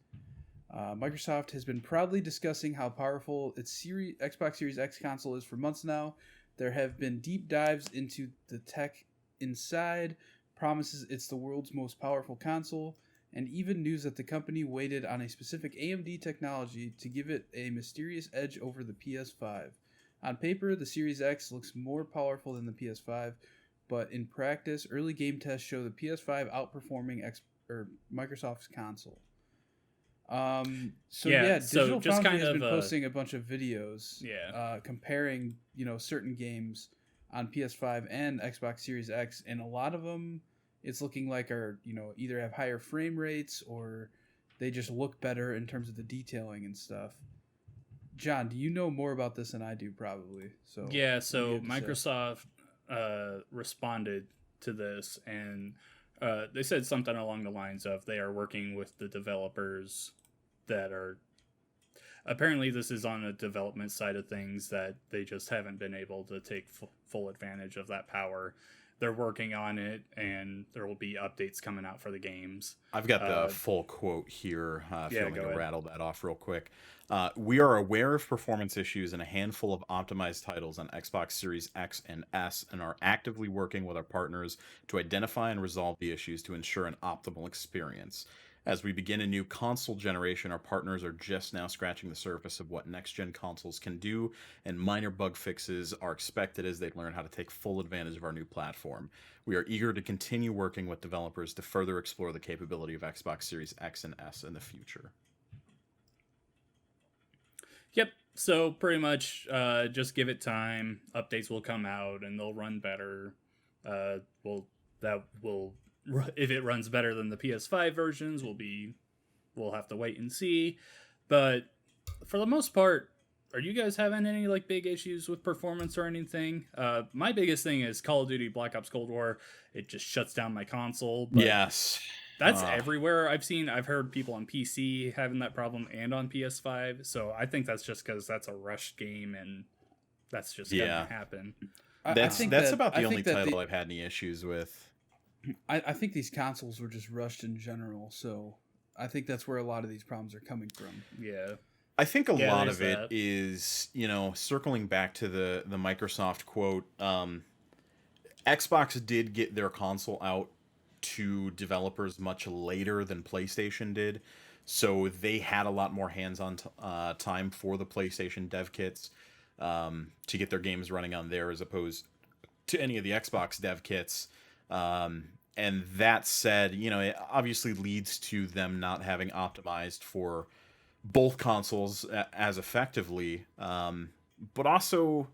Microsoft has been proudly discussing how powerful its Xbox Series X console is for months now. There have been deep dives into the tech inside, promises it's the world's most powerful console, and even news that the company waited on a specific AMD technology to give it a mysterious edge over the PS5. On paper, the Series X looks more powerful than the PS5, but in practice, early game tests show the PS5 outperforming Microsoft's console. Digital Foundry has been posting a bunch of videos comparing, certain games on PS5 and Xbox Series X, and a lot of them it's looking like are, either have higher frame rates or they just look better in terms of the detailing and stuff. John, do you know more about this than I do? Probably. So yeah, so Microsoft responded to this, and they said something along the lines of they are working with the developers that are. Apparently, this is on the development side of things that they just haven't been able to take full advantage of that power. They're working on it, and there will be updates coming out for the games. I've got the full quote here. If you want me to ahead. rattle that off real quick. We are aware of performance issues in a handful of optimized titles on Xbox Series X and S and are actively working with our partners to identify and resolve the issues to ensure an optimal experience. As we begin a new console generation, our partners are just now scratching the surface of what next-gen consoles can do, and minor bug fixes are expected as they learn how to take full advantage of our new platform. We are eager to continue working with developers to further explore the capability of Xbox Series X and S in the future. Yep. So pretty much, just give it time. Updates will come out, and they'll run better. If it runs better than the PS5 versions, we'll have to wait and see. But for the most part, are you guys having any like big issues with performance or anything? My biggest thing is Call of Duty Black Ops Cold War. It just shuts down my console. But yes. That's everywhere. I've heard people on PC having that problem and on PS5. So I think that's just because that's a rushed game and that's just gonna happen. That's about the only title I've had any issues with. I think these consoles were just rushed in general, so I think that's where a lot of these problems are coming from. Yeah. I think a lot of it is, circling back to the Microsoft quote, Xbox did get their console out to developers much later than PlayStation did, so they had a lot more hands-on time for the PlayStation dev kits to get their games running on there as opposed to any of the Xbox dev kits. And that said, it obviously leads to them not having optimized for both consoles as effectively. But also,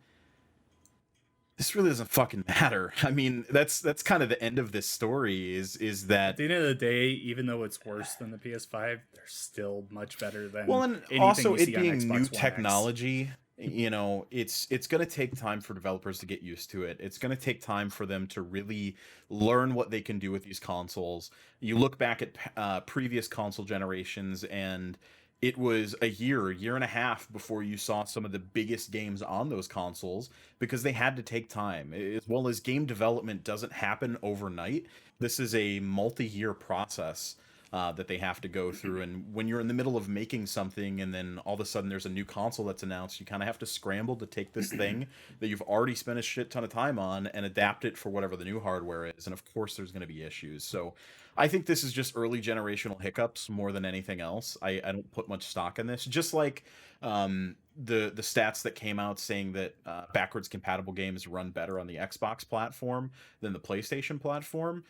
this really doesn't fucking matter. I mean, that's kind of the end of this story is that at the end of the day, even though it's worse than the PS5, they're still much better than and also it being new technology. It's going to take time for developers to get used to it. It's going to take time for them to really learn what they can do with these consoles. You look back at previous console generations, and it was a year and a half before you saw some of the biggest games on those consoles because they had to take time. As well as game development doesn't happen overnight. This is a multi-year process that they have to go through, and when you're in the middle of making something and then all of a sudden there's a new console that's announced, you kind of have to scramble to take this thing that you've already spent a shit ton of time on and adapt it for whatever the new hardware is, and of course there's going to be issues. So I think this is just early generational hiccups more than anything else. I don't put much stock in this, just like the stats that came out saying that backwards compatible games run better on the Xbox platform than the PlayStation platform.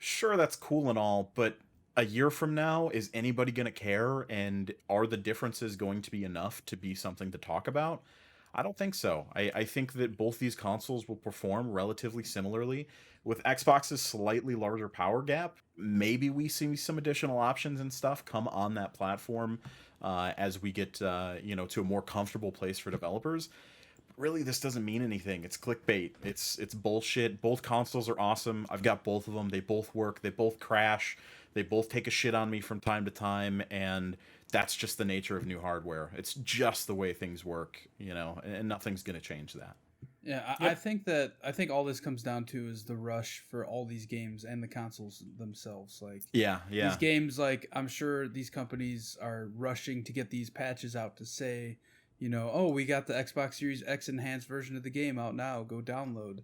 Sure, that's cool and all, but a year from now, is anybody going to care? And are the differences going to be enough to be something to talk about? I don't think so. I think that both these consoles will perform relatively similarly. With Xbox's slightly larger power gap, maybe we see some additional options and stuff come on that platform as we get to a more comfortable place for developers. Really, this doesn't mean anything. It's clickbait. It's bullshit. Both consoles are awesome. I've got both of them. They both work. They both crash. They both take a shit on me from time to time, and that's just the nature of new hardware. It's just the way things work, and nothing's going to change that. Yeah, I think all this comes down to is the rush for all these games and the consoles themselves. Like, these games, like, I'm sure these companies are rushing to get these patches out to say, oh, we got the Xbox Series X enhanced version of the game out now, go download.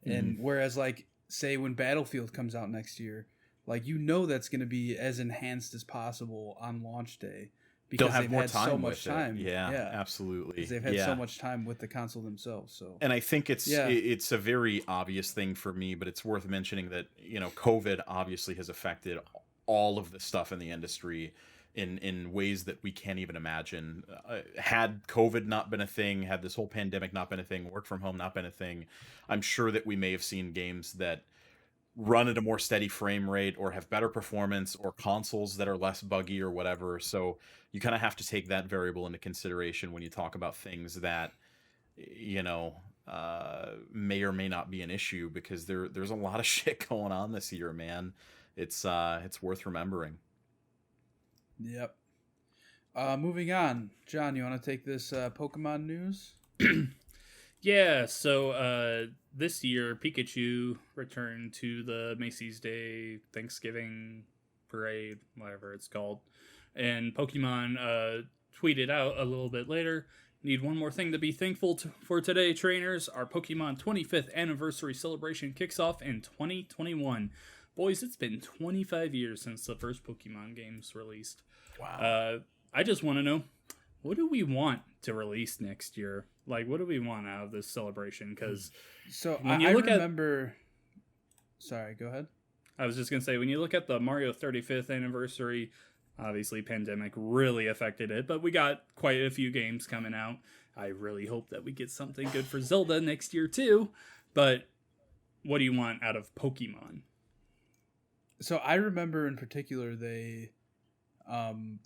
And whereas, like, say when Battlefield comes out next year, like, that's going to be as enhanced as possible on launch day because they've had so much time. Yeah, absolutely. Because they've had so much time with the console themselves. So, and I think it's a very obvious thing for me, but it's worth mentioning that COVID obviously has affected all of the stuff in the industry in ways that we can't even imagine. Had COVID not been a thing, had this whole pandemic not been a thing, work from home not been a thing, I'm sure that we may have seen games that run at a more steady frame rate or have better performance or consoles that are less buggy or whatever. So you kind of have to take that variable into consideration when you talk about things that, you know, may or may not be an issue, because there's a lot of shit going on this year, man. It's worth remembering. Yep. Moving on, John, you want to take this Pokemon news? Yeah, so this year Pikachu returned to the Macy's Day Thanksgiving Parade, whatever it's called, and Pokemon tweeted out a little bit later, "Need one more thing to be thankful for today, trainers. Our Pokemon 25th anniversary celebration kicks off in 2021. Boys, it's been 25 years since the first Pokemon games released. Wow. I just want to know, what do we want to release next year? Like, what do we want out of this celebration? Because when you remember... Sorry, go ahead. I was just going to say, when you look at the Mario 35th anniversary, obviously pandemic really affected it, but we got quite a few games coming out. I really hope that we get something good for Zelda next year too. But what do you want out of Pokemon? So I remember in particular they...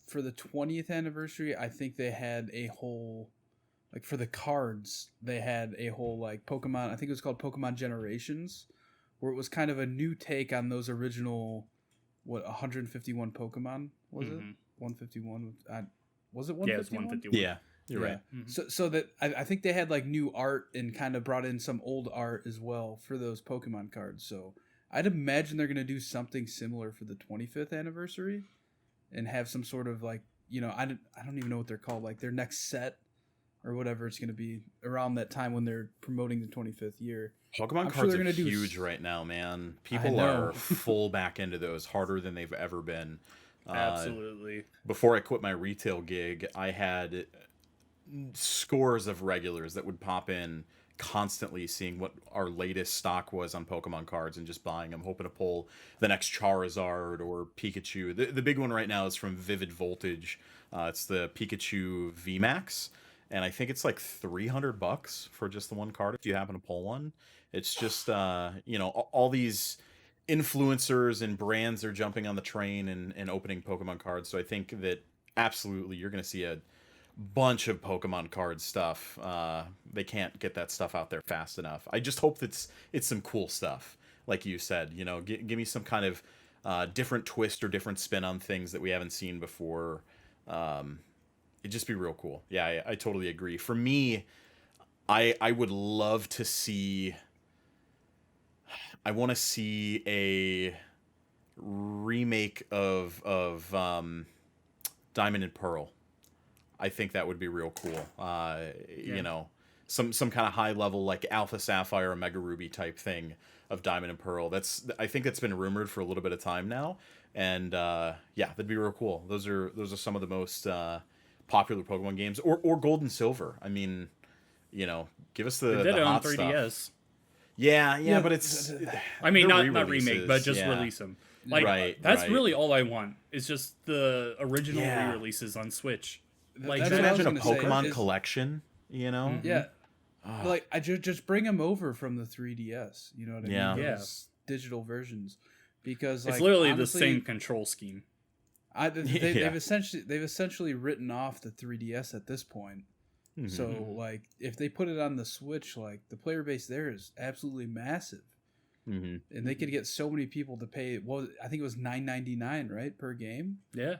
for the 20th anniversary, I think they had a whole, like for the cards, they had a whole like Pokemon, I think it was called Pokemon Generations, where it was kind of a new take on those original, 151 Pokemon, was it? 151? Was it 151? Yeah, it was 151. Yeah, you're right. Mm-hmm. So that, I think they had like new art and kind of brought in some old art as well for those Pokemon cards. So I'd imagine they're going to do something similar for the 25th anniversary. And have some sort of like, you know, I don't even know what they're called, like their next set or whatever it's going to be around that time when they're promoting the 25th year. Pokemon cards are huge right now, man. People are full back into those, harder than they've ever been. Absolutely. Before I quit my retail gig, I had scores of regulars that would pop in constantly, seeing what our latest stock was on Pokemon cards and just buying them, hoping to pull the next Charizard or Pikachu. The big one right now is from Vivid Voltage. It's the Pikachu VMAX, and I think it's like $300 for just the one card if you happen to pull one. It's just you know, all these influencers and brands are jumping on the train and opening Pokemon cards. So I think that absolutely you're going to see a bunch of Pokemon card stuff. They can't get that stuff out there fast enough. I just hope it's some cool stuff, like you said. You know, give me some kind of different twist or different spin on things that we haven't seen before. It'd just be real cool. Yeah, I totally agree. For me, I would love to see... I want to see a remake of Diamond and Pearl. I think that would be real cool. You know, some kind of high level like Alpha Sapphire or Mega Ruby type thing of Diamond and Pearl. I think that's been rumored for a little bit of time now, and yeah, that'd be real cool. Those are some of the most popular Pokemon games, or Gold and Silver. I mean, you know, give us the hot 3DS. Stuff. Yeah, but it's... I mean, not remake, but just release them. Like, that's really all I want. It's just the original re-releases on Switch. Like, can you imagine a Pokemon collection, you know? Mm-hmm. Yeah. Like, I just bring them over from the 3DS, you know what I mean? Yeah. Those digital versions. Because, like, it's literally honestly, the same control scheme. They've essentially written off the 3DS at this point. Mm-hmm. So, like, if they put it on the Switch, like, the player base there is absolutely massive. Mm-hmm. And they could get so many people to pay, well, I think it was $9.99, right, per game? Yeah.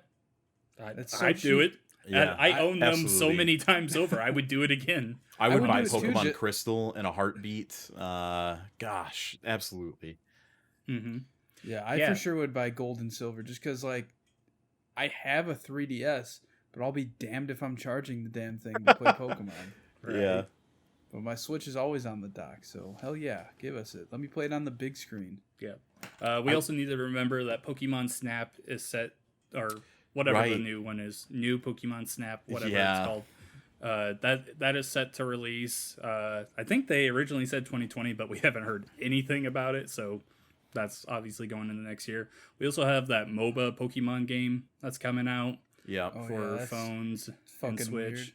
I'd do it. Yeah, I own them so many times over. I would do it again. I would buy Pokemon Crystal in a heartbeat. Gosh, absolutely. Mm-hmm. Yeah, I for sure would buy Gold and Silver just because, like, I have a 3DS, but I'll be damned if I'm charging the damn thing to play Pokemon. Right? Yeah. But my Switch is always on the dock, so hell yeah, give us it. Let me play it on the big screen. Yeah. We also need to remember that Pokemon Snap is set, or whatever the new one is, new Pokemon Snap, whatever it's called. That is set to release. I think they originally said 2020, but we haven't heard anything about it, so that's obviously going into next year. We also have that MOBA Pokemon game that's coming out. Yeah, for phones and Switch.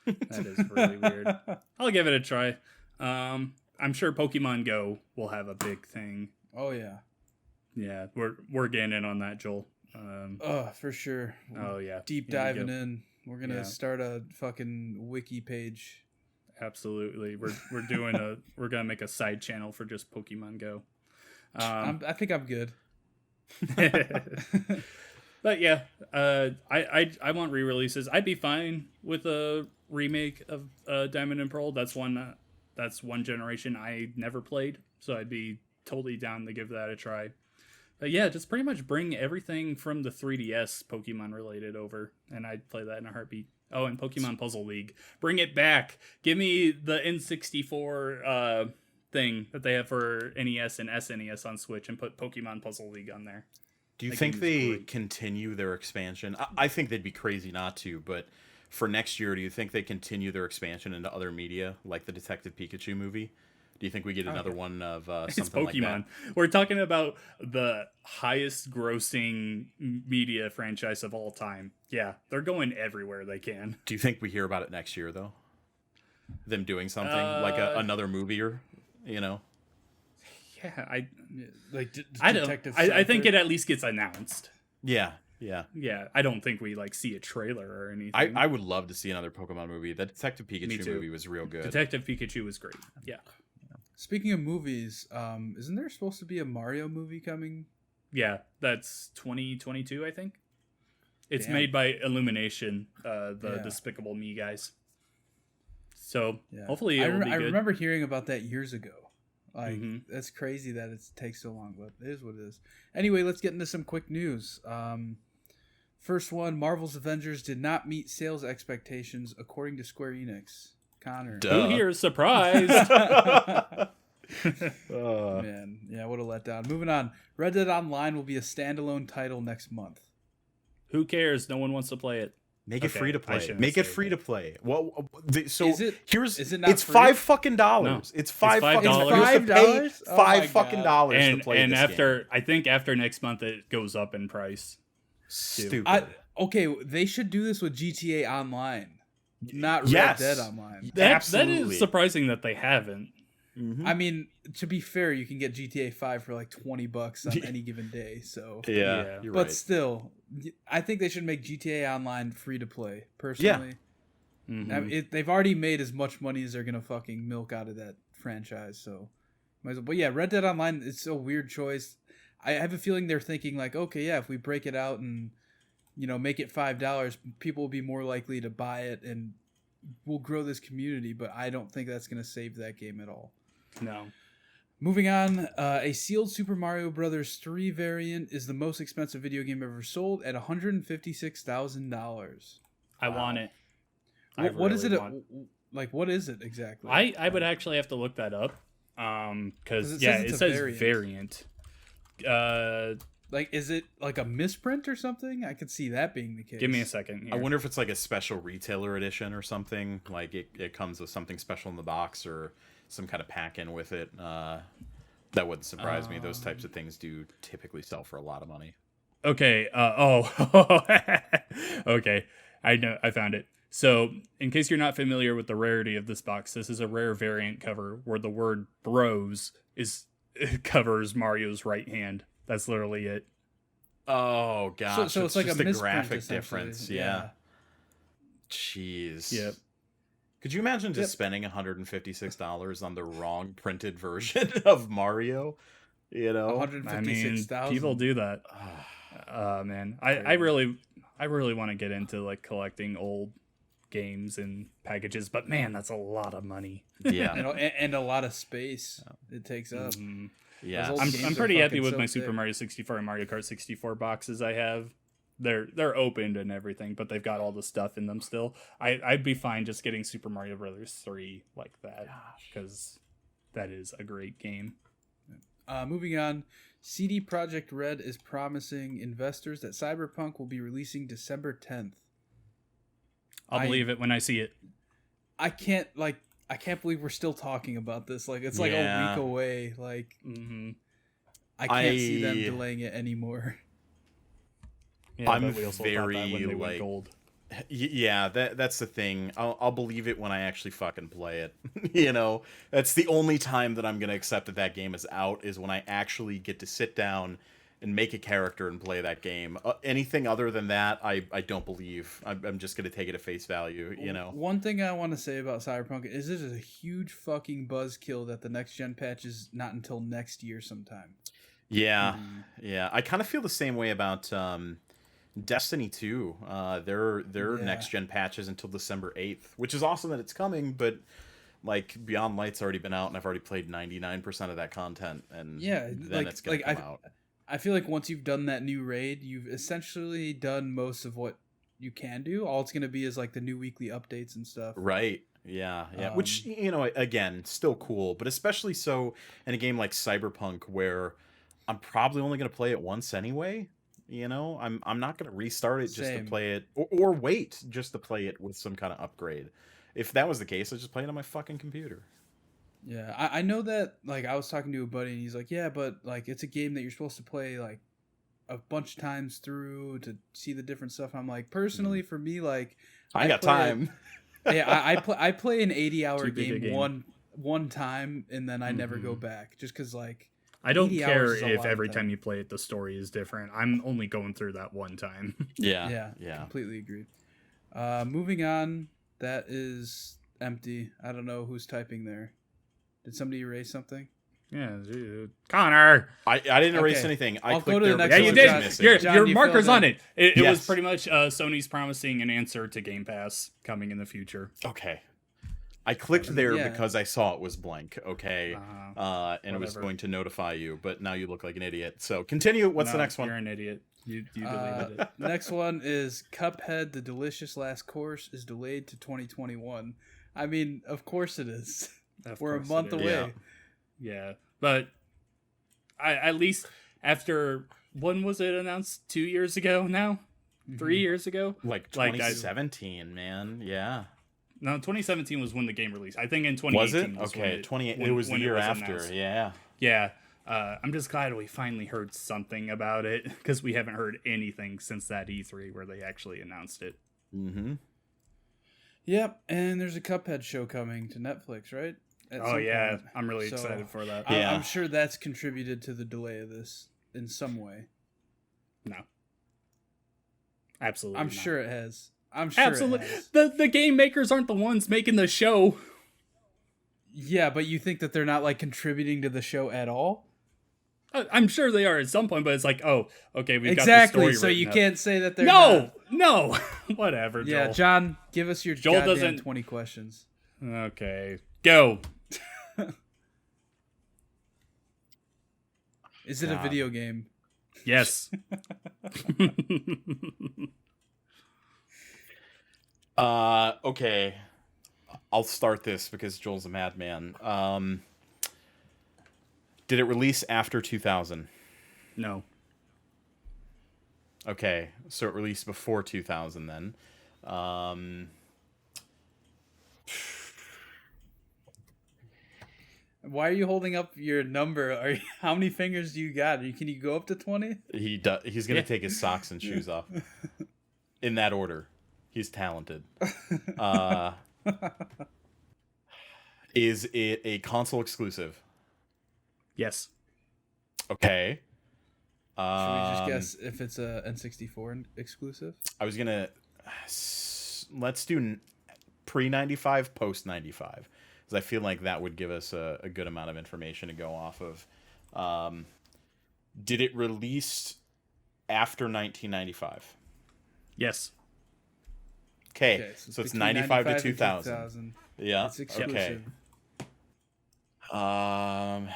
Weird. That is really weird. I'll give it a try. I'm sure Pokemon Go will have a big thing. Oh yeah. Yeah, we're getting in on that, Joel. For sure. Oh yeah, Deep diving in. We're gonna start a fucking wiki page. Absolutely, we're gonna make a side channel for just Pokemon Go. I think I'm good. But yeah, I want re-releases. I'd be fine with a remake of Diamond and Pearl. That's one generation I never played, so I'd be totally down to give that a try. But yeah, just pretty much bring everything from the 3DS Pokemon related over, and I'd play that in a heartbeat. Oh, and Pokemon Puzzle League, bring it back. Give me the N64 thing that they have for NES and SNES on Switch, and put Pokemon Puzzle League on there. Do you think they continue their expansion? I think they'd be crazy not to, but for next year, do you think they continue their expansion into other media, like the Detective Pikachu movie? Do you think we get another one of something like that? It's Pokemon. We're talking about the highest grossing media franchise of all time. Yeah, they're going everywhere they can. Do you think we hear about it next year, though? Them doing something like another movie, or Yeah, I Detective. I think it at least gets announced. Yeah. I don't think we see a trailer or anything. I would love to see another Pokemon movie. The Detective Pikachu movie was real good. Detective Pikachu was great. Yeah. Speaking of movies, isn't there supposed to be a Mario movie coming? Yeah, that's 2022, I think. It's made by Illumination, the Despicable Me guys. So hopefully it will be good. I remember hearing about that years ago. That's crazy that it takes so long, but it is what it is. Anyway, let's get into some quick news. First one, Marvel's Avengers did not meet sales expectations according to Square Enix. Connor. Who here is surprised? Man, yeah, what a letdown. Moving on. Red Dead Online will be a standalone title next month. Who cares? No one wants to play it. Make it free to play. Make it free to play. Well, so is it not it's free? $5 No. It's $5. $5? $5 and, to play and this after game. I think after next month it goes up in price. Stupid. Okay, they should do this with GTA Online, not Red Dead Online. That is surprising that they haven't. Mm-hmm. I mean, to be fair, you can get GTA 5 for like $20 on any given day. So you're but right. Still, I think they should make GTA Online free to play. Personally, they've already made as much money as they're gonna fucking milk out of that franchise. So, might as well. But yeah, Red Dead Online, it's a weird choice. I have a feeling they're thinking like, okay, yeah, if we break it out and make it $5, people will be more likely to buy it and we'll grow this community. But I don't think that's gonna save that game at all. No. Moving on, a sealed Super Mario Bros. 3 variant is the most expensive video game ever sold at $156,000. I want it. What is it? What is it exactly? I would actually have to look that up. Because it says variant. Is it like a misprint or something? I could see that being the case. Give me a second here. I wonder if it's like a special retailer edition or something. Like it comes with something special in the box or some kind of pack-in with it. That wouldn't surprise me. Those types of things do typically sell for a lot of money. Okay. Okay. I know. I found it. So, in case you're not familiar with the rarity of this box, this is a rare variant cover where the word "bros" covers Mario's right hand. That's literally it. Oh gosh! So it's like just a graphic difference. Yeah. Jeez. Yep. Could you imagine just spending $156 on the wrong printed version of Mario? $156,000. People do that. Man, I really want to get into like collecting old games and packages, but man, that's a lot of money. Yeah, and a lot of space it takes up. Mm-hmm. Yeah, I'm pretty happy with my Super Mario 64 and Mario Kart 64 boxes I have. They're opened and everything, but they've got all the stuff in them still. I'd be fine just getting Super Mario Brothers 3 like that, because that is a great game. Moving on, CD Projekt Red is promising investors that Cyberpunk will be releasing December 10th. I'll believe it when I see it. I can't believe we're still talking about this. Like it's like a week away. Like I can't see them delaying it anymore. Yeah, I'm we also very thought that when they went gold. Yeah, that's the thing. I'll believe it when I actually fucking play it. That's the only time that I'm gonna accept that game is out, is when I actually get to sit down and make a character and play that game. Anything other than that, I don't believe. I'm just going to take it at face value, you know? One thing I want to say about Cyberpunk is this is a huge fucking buzzkill that the next gen patch is not until next year sometime. Yeah, yeah. I kind of feel the same way about Destiny 2. Their next gen patch is until December 8th, which is awesome that it's coming, but like Beyond Light's already been out and I've already played 99% of that content, and then it's going to come out. I feel like once you've done that new raid, you've essentially done most of what you can do. All it's going to be is like the new weekly updates and stuff. Right. Yeah. Yeah. Which, you know, again, still cool, but especially so in a game like Cyberpunk where I'm probably only going to play it once anyway. You know, I'm not going to restart it just to play it or wait just to play it with some kind of upgrade. If that was the case, I'd just play it on my fucking computer. Yeah, I know that, like, I was talking to a buddy, and he's like, yeah, but, like, it's a game that you're supposed to play, like, a bunch of times through to see the different stuff. I'm like, personally, for me, like... I got time. I play an 80-hour game one time, and then I never go back, just because, like... I don't care if every time you play it, the story is different. I'm only going through that one time. Yeah. Completely agreed. Moving on, that is empty. I don't know who's typing there. Did somebody erase something? Yeah, dude. Connor. I didn't erase anything. I'll go to the next one. Yeah, you did. Your marker's on it. It Yes. was pretty much Sony's promising an answer to Game Pass coming in the future. Okay. I clicked there because I saw it was blank, okay? And it was going to notify you, but now you look like an idiot. So continue. What's the next one? You're an idiot. You deleted it. Next one is Cuphead, The Delicious Last Course is delayed to 2021. I mean, of course it is. We're a month away. Yeah. But at least after, when was it announced? 2 years ago now? 3 years ago? Like 2017, man. Yeah. No, 2017 was when the game released. I think in 2018 was it? Okay, it was the year after. Announced. Yeah. Yeah. I'm just glad we finally heard something about it, because we haven't heard anything since that E3 where they actually announced it. Mm-hmm. Yep, and there's a Cuphead show coming to Netflix, right? Point. I'm really excited for that. Yeah. I'm sure that's contributed to the delay of this in some way. No. Absolutely I'm not. sure it has. I'm sure Absolutely. it has. The game makers aren't the ones making the show. Yeah, but you think that they're not, like, contributing to the show at all? I'm sure they are at some point, but it's like, oh, okay, we've got the story so you can't say that they're No! Whatever, Joel. Yeah, John, give us your goddamn 20 questions. Okay. Go. Is it a video game? Yes. Okay. I'll start this because Joel's a madman. Did it release after 2000? No. Okay, so it released before 2000 then. Why are you holding up your number? How many fingers do you got? Can you go up to 20? He's gonna take his socks and shoes off. In that order. He's talented. Is it a console exclusive? Yes. Okay. Should we just guess if it's a N64 exclusive? I was gonna let's do pre-95, post-95, because I feel like that would give us a good amount of information to go off of. Did it release after 1995? Yes. Okay, so it's 95 to 2000. Yeah. It's exclusive. Okay.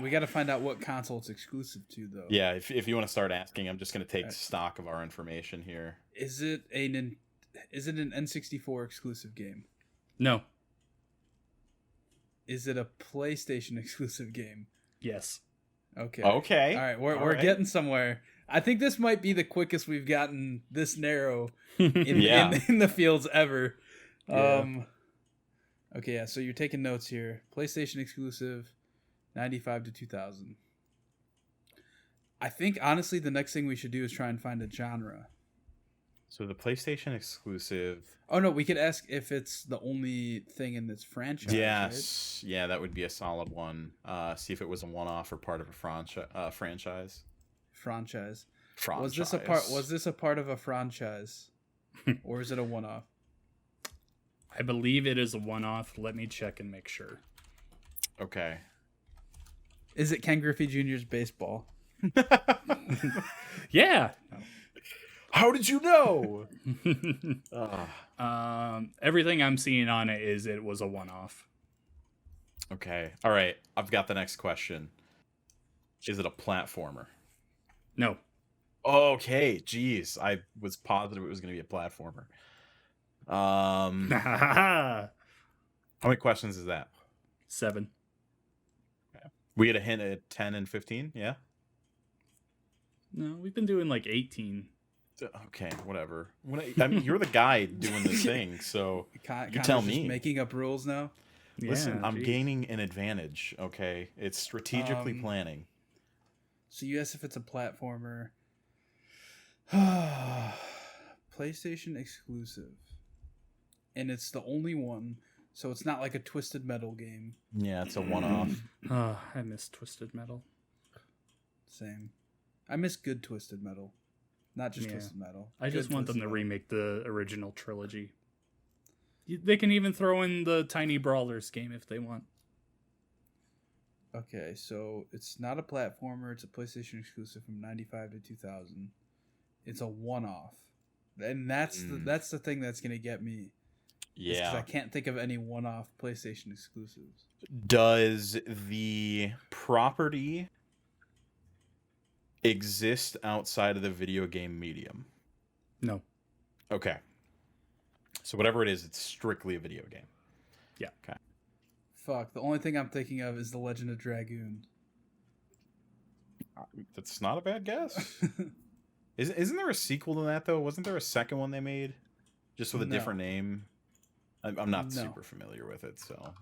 We got to find out what console it's exclusive to, though. Yeah, if you want to start asking, I'm just going to take stock of our information here. Is it an N64 exclusive game? No. Is it a PlayStation exclusive game? Yes. Okay. All right, we're getting somewhere. I think this might be the quickest we've gotten this narrow in the fields ever. Yeah. Okay, yeah, so you're taking notes here. PlayStation exclusive, 95 to 2000. I think, honestly, the next thing we should do is try and find a genre. So the PlayStation exclusive... Oh, no, we could ask if it's the only thing in this franchise. Yes. Right? Yeah, that would be a solid one. See if it was a one-off or part of a franchise. Franchise. Franchise. Was this a part of a franchise, or is it a one-off? I believe it is a one-off. Let me check and make sure. Okay. Is it Ken Griffey Jr.'s baseball? Yeah. How did you know? Everything I'm seeing on it is it was a one-off. Okay. All right. I've got the next question. Is it a platformer? No. Okay. Jeez. I was positive it was going to be a platformer. How many questions is that? 7. Okay. We get a hint at 10 and 15? Yeah? No, we've been doing like 18. Okay, whatever. I mean, you're the guy doing this thing, so you tell me. Making up rules now. Listen, Yeah, I'm geez. gaining an advantage, okay? It's strategically planning. So you asked if it's a platformer. PlayStation exclusive. And it's the only one, so it's not like a Twisted Metal game. Yeah, it's a one-off. Oh, I miss Twisted Metal. Same. I miss good Twisted Metal. Not just Yeah. Twisted Metal. I just Good want them Twisted to Metal. remake the original trilogy. They can even throw in the Tiny Brawlers game if they want. Okay, so it's not a platformer. It's a PlayStation exclusive from 95 to 2000. It's a one-off. And that's the thing that's going to get me. Yeah. Because I can't think of any one-off PlayStation exclusives. Does the property exist outside of the video game medium? No. Okay. So whatever it is, it's strictly a video game. Yeah. Okay. Fuck, the only thing I'm thinking of is The Legend of Dragoon. That's not a bad guess. Isn't there a sequel to that, though? Wasn't there a second one they made? Just with a different name? I'm not super familiar with it, so...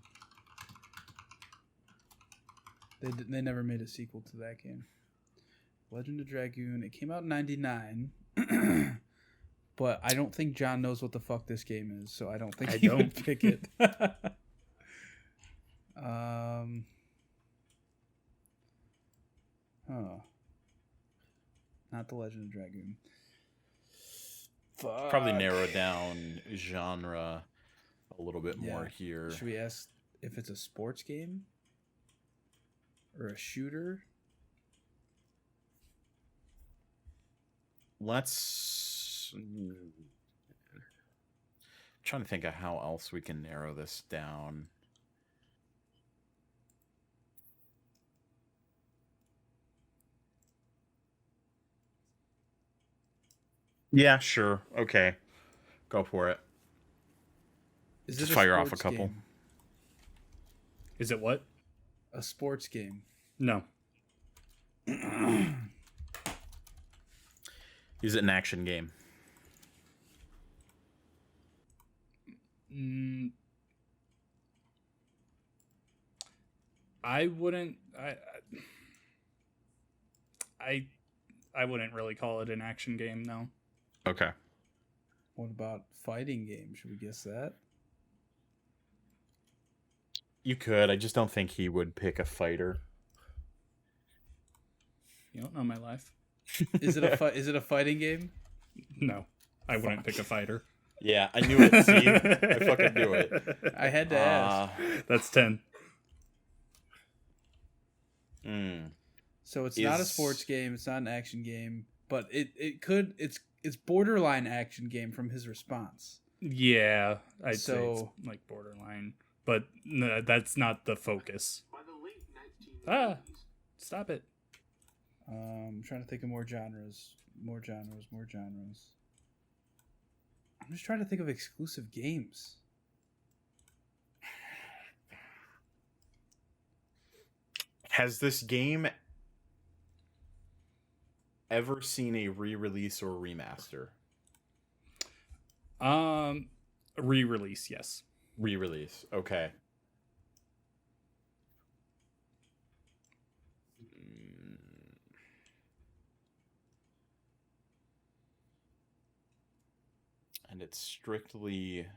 They never made a sequel to that game. Legend of Dragoon. It came out in 99. But I don't think John knows what the fuck this game is, so I don't think he would pick it. Not The Legend of Dragoon. Fuck. Probably narrow down genre a little bit more here. Should we ask if it's a sports game? Or a shooter? Let's... I'm trying to think of how else we can narrow this down. Yeah, sure. Okay. Go for it. Just fire off a couple. Game? Is it what? A sports game. No. Is it an action game? I wouldn't. I wouldn't really call it an action game, no. Okay. What about fighting game? Should we guess that? You could. I just don't think he would pick a fighter. You don't know my life. Is it a fighting game? No, I wouldn't pick a fighter. Yeah, I knew it. See, I fucking knew it. I had to ask. That's 10. So it's not a sports game. It's not an action game, but it's borderline action game from his response. Yeah, I'd say it's like borderline, but no, that's not the focus. Stop it. I'm trying to think of more genres. I'm just trying to think of exclusive games. Has this game ever seen a re-release or remaster? Re-release, yes. Re-release, okay. And it's strictly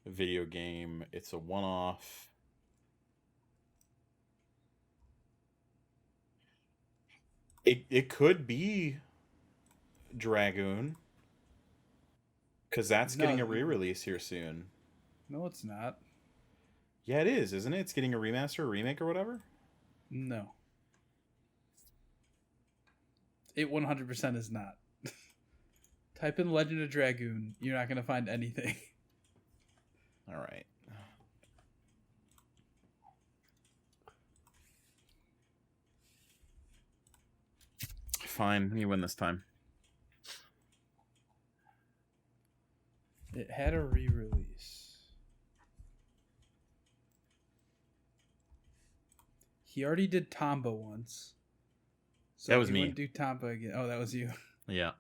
a video game. It's a one-off. It could be Dragoon, because that's getting a No, re-release here soon. no, it's not. Yeah, it is, isn't it? It's getting a remaster, or remake, or whatever. No, it 100% is not. Type in Legend of Dragoon. You're not gonna find anything. All right. Fine, you win this time. It had a re-release. He already did Tomba once. So That was he me. wouldn't do Tomba again. Oh, that was you. Yeah.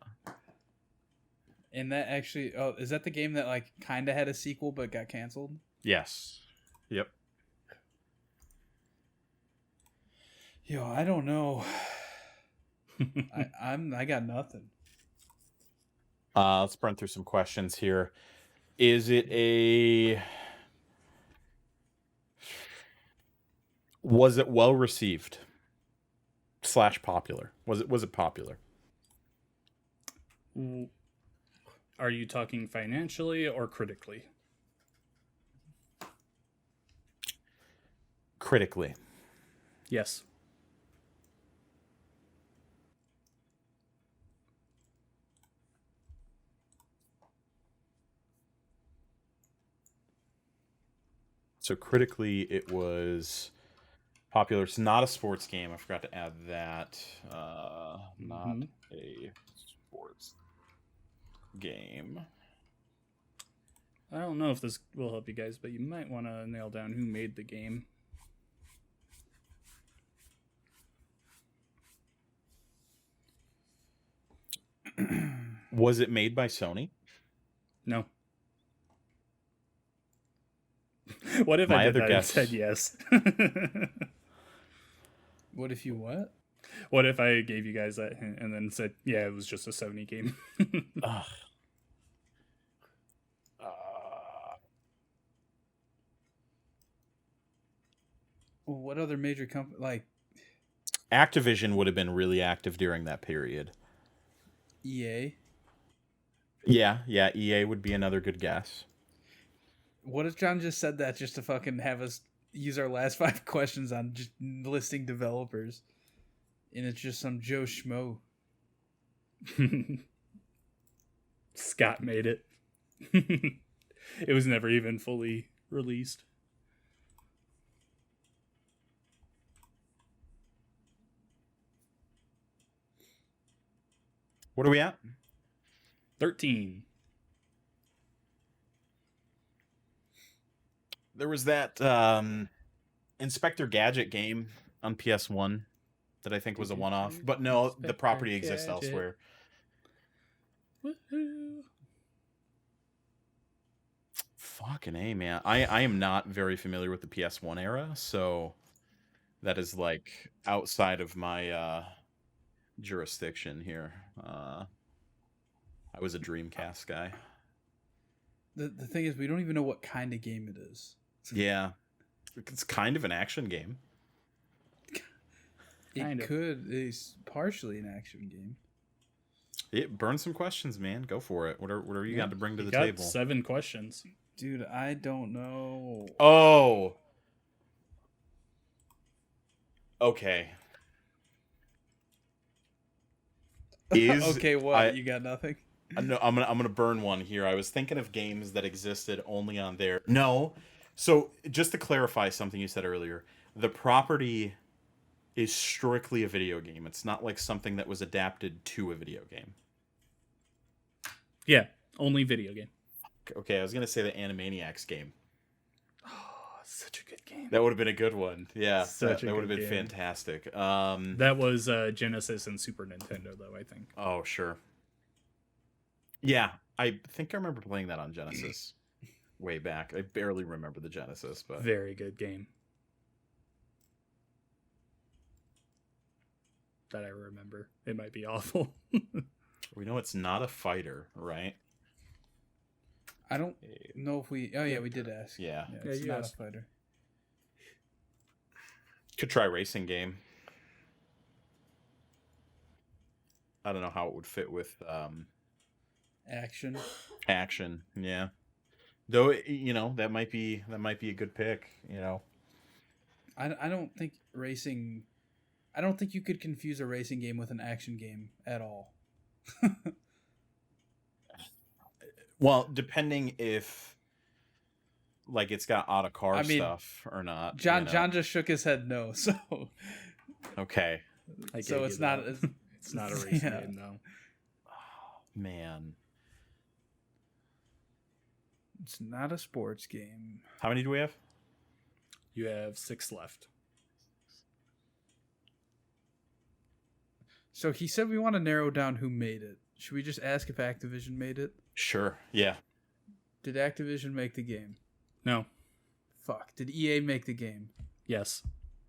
And that actually, oh, is that the game that like kind of had a sequel but got canceled? Yes. Yep. Yo, I don't know. I got nothing. Let's run through some questions here. Is it a... Was it well received? / popular? Was it popular? Are you talking financially or critically? Critically. Yes. So critically, it was popular. It's not a sports game. I forgot to add that. Not a sports game. I don't know if this will help you guys, but you might want to nail down who made the game. Was it made by Sony? No. What if My I did other that guess- and said yes? What if you what? What if I gave you guys that hint and then said, yeah, it was just a Sony game? Ugh. Well, what other major company like Activision would have been really active during that period. EA? Yeah, EA would be another good guess. What if John just said that just to fucking have us use our last 5 questions on just listing developers, and it's just some Joe Schmo? Scott made it. It was never even fully released. What are we at? 13. There was that Inspector Gadget game on PS1 that I think was a one-off. But no, the property exists Gadget. elsewhere. Woohoo. Fucking A, man. I am not very familiar with the PS1 era, so that is like outside of my jurisdiction here. I was a Dreamcast guy. The thing is, we don't even know what kind of game it is. Yeah. It's kind of an action game. It's partially an action game. It burn some questions, man. Go for it. Whatever you got to bring to You the got table. 7 questions. Dude, I don't know. Oh. Okay. Okay, what? You got nothing? No, I'm gonna burn one here. I was thinking of games that existed only on there. No. So just to clarify something you said earlier, the property is strictly a video game. It's not like something that was adapted to a video game. Yeah, only video game. Okay, I was gonna say the Animaniacs game. Oh, such a good game. That would have been a good one. Yeah, Such a that would have good been game. fantastic. That was Genesis and Super Nintendo, though, I think. Oh, sure. Yeah, I think I remember playing that on Genesis way back. I barely remember the Genesis, but Very good game. That I remember. It might be awful. we know it's not a fighter, right? I don't know if we... Oh, yeah, we did ask. Yeah. It's you not asked. a fighter. Could try racing game. I don't know how it would fit with Action. action. Yeah. Though that might be a good pick. I don't think racing. I don't think you could confuse a racing game with an action game at all. Well, depending if like it's got out of car stuff or not. John just shook his head no. So okay. So it's not. It's not a racing game though. Oh, man. It's not a sports game. How many do we have? You have 6 left. So he said we want to narrow down who made it. Should we just ask if Activision made it? Sure. Yeah. Did Activision make the game? No. Fuck. Did EA make the game? Yes.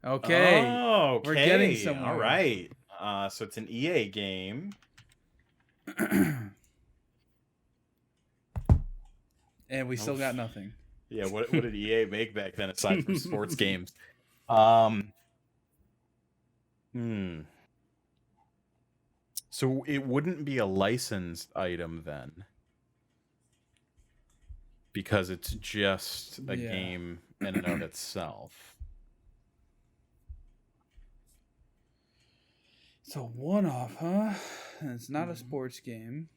Okay. Oh, okay. We're getting somewhere. All right. So it's an EA game. And we still got nothing. Yeah, what did EA make back then aside from sports games? So it wouldn't be a licensed item then. Because it's just a game in and of itself. It's a one-off, huh? And it's not a sports game.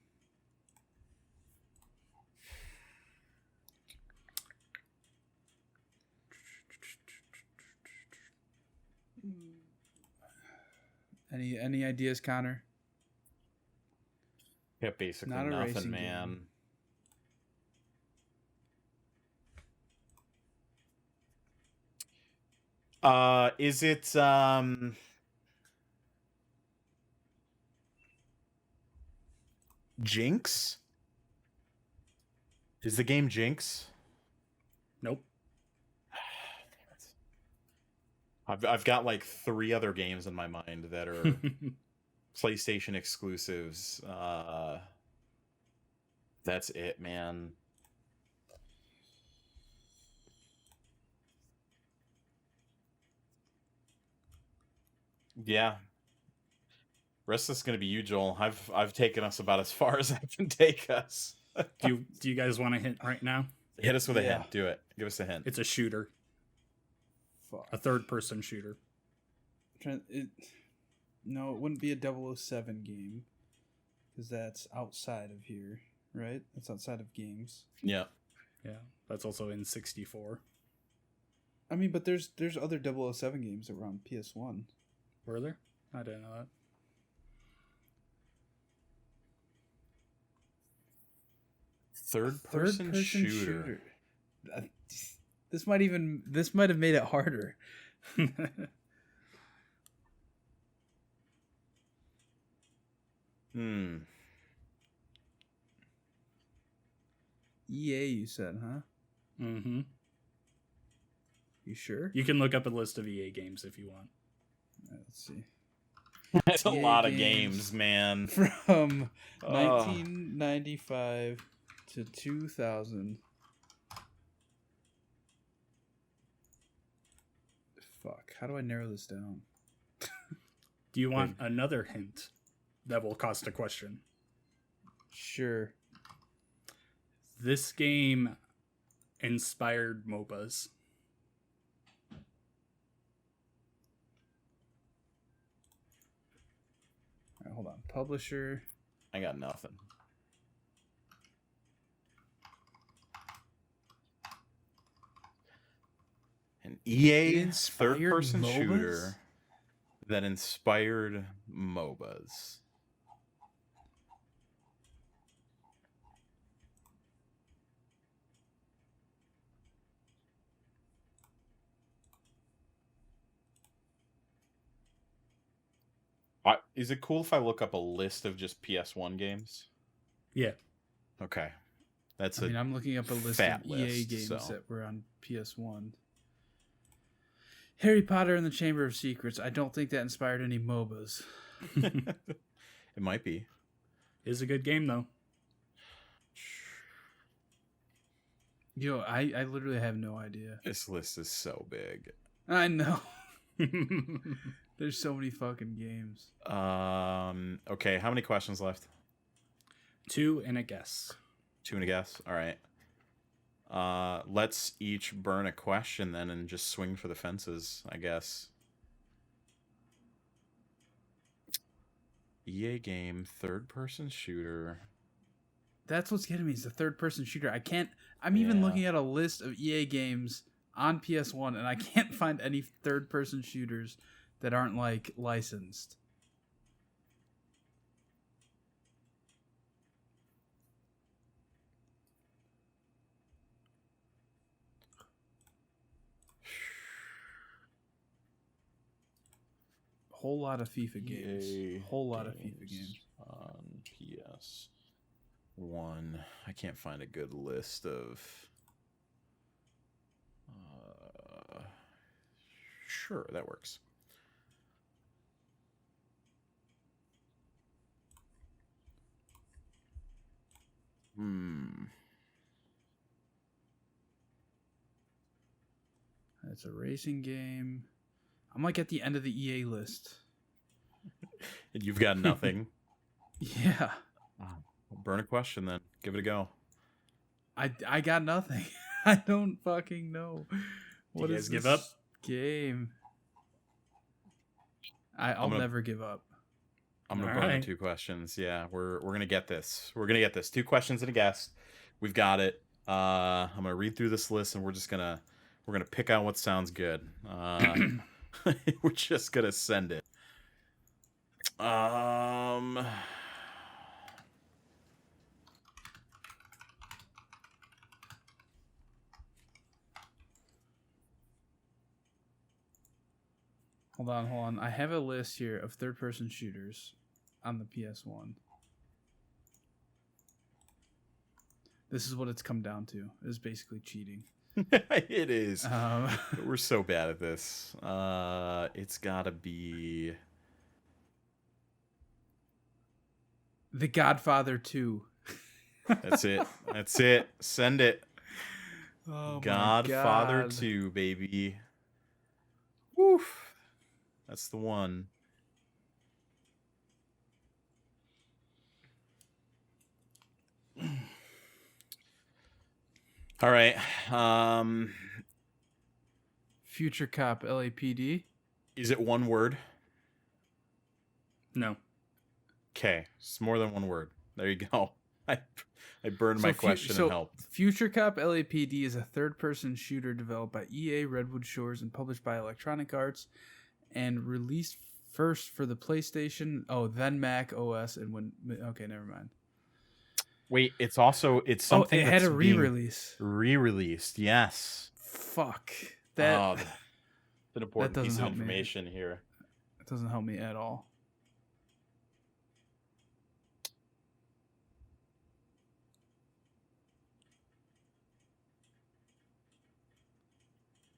Any ideas, Connor? Yeah, basically Not a nothing, racing man. Is it Jinx? Is the game Jinx? Nope. I've got like 3 other games in my mind that are PlayStation exclusives. That's it, man. Yeah. Rest is going to be you, Joel. I've taken us about as far as I can take us. Do you guys want a hint right now? Hit us with a hint. Do it. Give us a hint. It's a shooter. Fuck. A third-person shooter. No, it wouldn't be a 007 game. Because that's outside of here, right? That's outside of games. Yeah. Yeah, that's also in 64. I mean, but there's other 007 games that were on PS1. Were there? I didn't know that. Third-person shooter. This might have made it harder. EA, you said, huh? Mm-hmm. You sure? You can look up a list of EA games if you want. Let's see. That's a lot of games, man. From 1995 to 2000. Fuck. How do I narrow this down? Do you want another hint that will cost a question? Sure. This game inspired MOBAs. All right, hold on. Publisher. I got nothing. An EA third-person shooter that inspired MOBAs. Is it cool if I look up a list of just PS1 games? Yeah. Okay. I'm looking up a list of EA games that were on PS1. Harry Potter and the Chamber of Secrets. I don't think that inspired any MOBAs. It might be. It's a good game, though. Yo, I literally have no idea. This list is so big. I know. There's so many fucking games. Okay, how many questions left? 2 and a guess. 2 and a guess. All right. Let's each burn a question then and just swing for the fences, I guess. EA game, third-person shooter. That's what's getting me, is the third-person shooter. I'm even looking at a list of EA games on PS1, and I can't find any third-person shooters that aren't, like, licensed. Whole lot of FIFA games. Whole lot of FIFA games on PS1. I can't find a good list of. Sure, that works. It's a racing game. I'm like at the end of the EA list. And you've got nothing. Yeah. Burn a question then. Give it a go. I got nothing. I don't fucking know. What is this give up? Game? I'll never give up. I'm gonna burn 2 questions. Yeah, we're gonna get this. We're gonna get this. 2 questions and a guess. We've got it. I'm gonna read through this list and we're gonna pick out what sounds good. We're just gonna send it. Hold on. I have a list here of third-person shooters on the PS1. This is what it's come down to. It's basically cheating. It is. We're so bad at this. It's gotta be The Godfather 2. That's it. That's it. Send it. Oh Godfather my God. 2, baby. Woof. That's the one. All right. Future Cop LAPD. Is it one word? No. Okay. It's more than one word. There you go. I burned my question and helped. Future Cop LAPD is a third-person shooter developed by EA Redwood Shores and published by Electronic Arts and released first for the PlayStation, then Mac OS, and when... Okay, never mind. Wait, it's something it had a re-release. Re-released, yes. Fuck. That's an important piece of information here. It doesn't help me at all.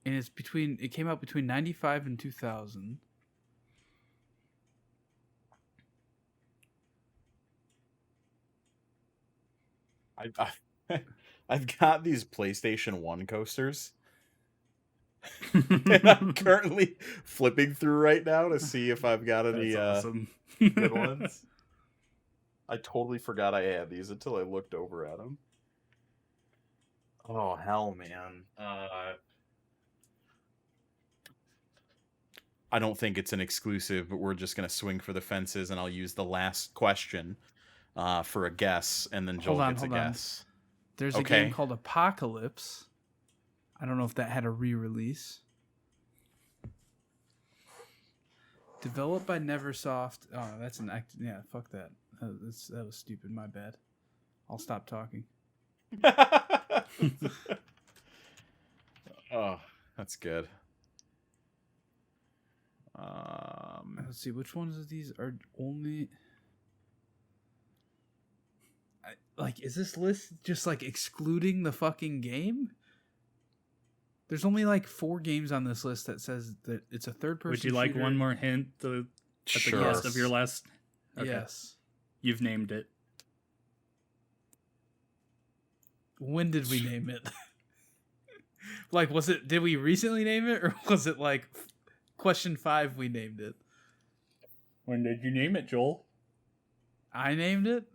And it came out between 95 and 2000. I've got these PlayStation 1 coasters. And I'm currently flipping through right now to see if I've got any awesome. good ones. I totally forgot I had these until I looked over at them. Oh, hell, man. I don't think it's an exclusive, but we're just going to swing for the fences, and I'll use the last question for a guess, and then Joel gets a guess. There's a game called Apocalypse. I don't know if that had a re-release. Developed by Neversoft. Oh, that's an act. Yeah, fuck that. That was stupid. My bad. I'll stop talking. Oh, that's good. Let's see, which ones of these are only... is this list just, excluding the fucking game? There's only, 4 games on this list that says that it's a third-person Would you like shooter. one more hint at the guess of your last... Okay. Yes. You've named it. When did we name it? Did we recently name it, or was it, question 5 we named it? When did you name it, Joel? I named it?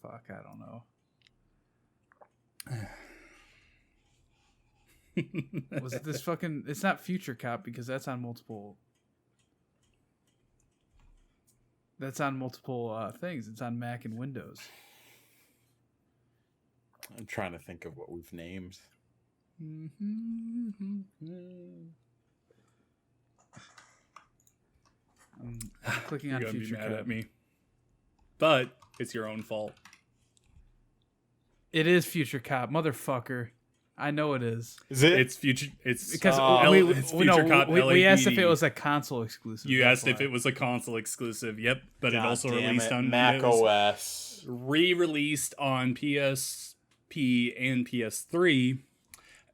Fuck, I don't know. Was it this fucking... It's not Future Cop because that's on multiple... That's on multiple things. It's on Mac and Windows. I'm trying to think of what we've named. I'm clicking on You're gonna Future be mad Cop. at me. But it's your own fault. It is Future Cop, motherfucker. I know it is. Is it? It's future. It's Because it's Future Cop we asked if LAPD. it was a console exclusive. You that's asked if why. it was a console exclusive. Yep, but it God also damn released it, on Mac Windows. OS. Re-released on PSP and PS3,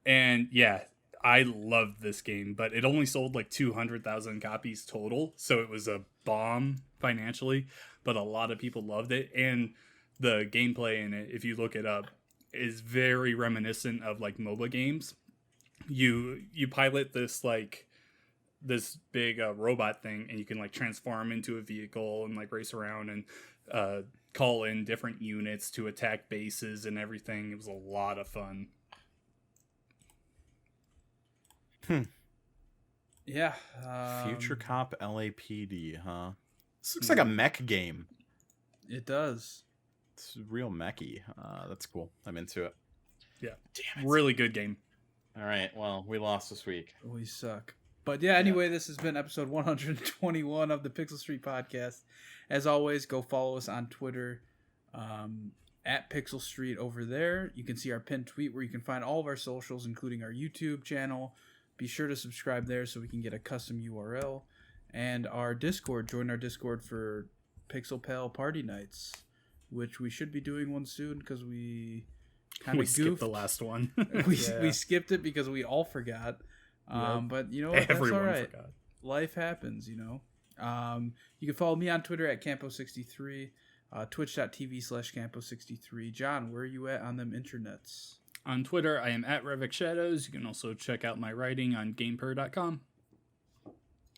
and yeah, I loved this game, but it only sold like 200,000 copies total, so it was a bomb financially. But a lot of people loved it, and the gameplay in it, if you look it up, is very reminiscent of like MOBA games. You pilot this big robot thing, and you can like transform into a vehicle and like race around and call in different units to attack bases and everything. It was a lot of fun. Yeah. Future Cop LAPD, huh? This looks like a mech game. It does. It's real mechy. That's cool. I'm into it. Yeah. Damn it. Really good game. All right. Well, we lost this week. We suck. But yeah, anyway, this has been episode 121 of the Pixel Street Podcast. As always, go follow us on Twitter at Pixel Street over there. You can see our pinned tweet where you can find all of our socials, including our YouTube channel. Be sure to subscribe there so we can get a custom URL. And our Discord. Join our Discord for Pixel Pal Party Nights, which we should be doing one soon because we kind of skipped the last one. we skipped it because we all forgot. Yep. But you know what? Everyone That's all right. forgot. Life happens, you know. You can follow me on Twitter at Campo63, twitch.tv/Campo63. John, where are you at on them internets? On Twitter, I am at Revic Shadows. You can also check out my writing on gameper.com.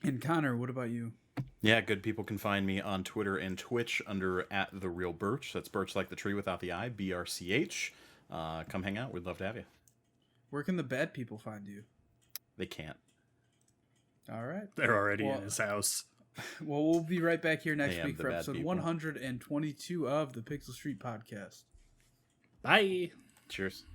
And Connor, what about you? Yeah, good people can find me on Twitter and Twitch under @TheRealBirch. That's Birch like the tree without the I, BRCH. Come hang out. We'd love to have you. Where can the bad people find you? They can't. All right. They're already in his house. Well, we'll be right back here next Hey, I'm week the for bad episode people. 122 of the Pixel Street Podcast. Bye. Cheers.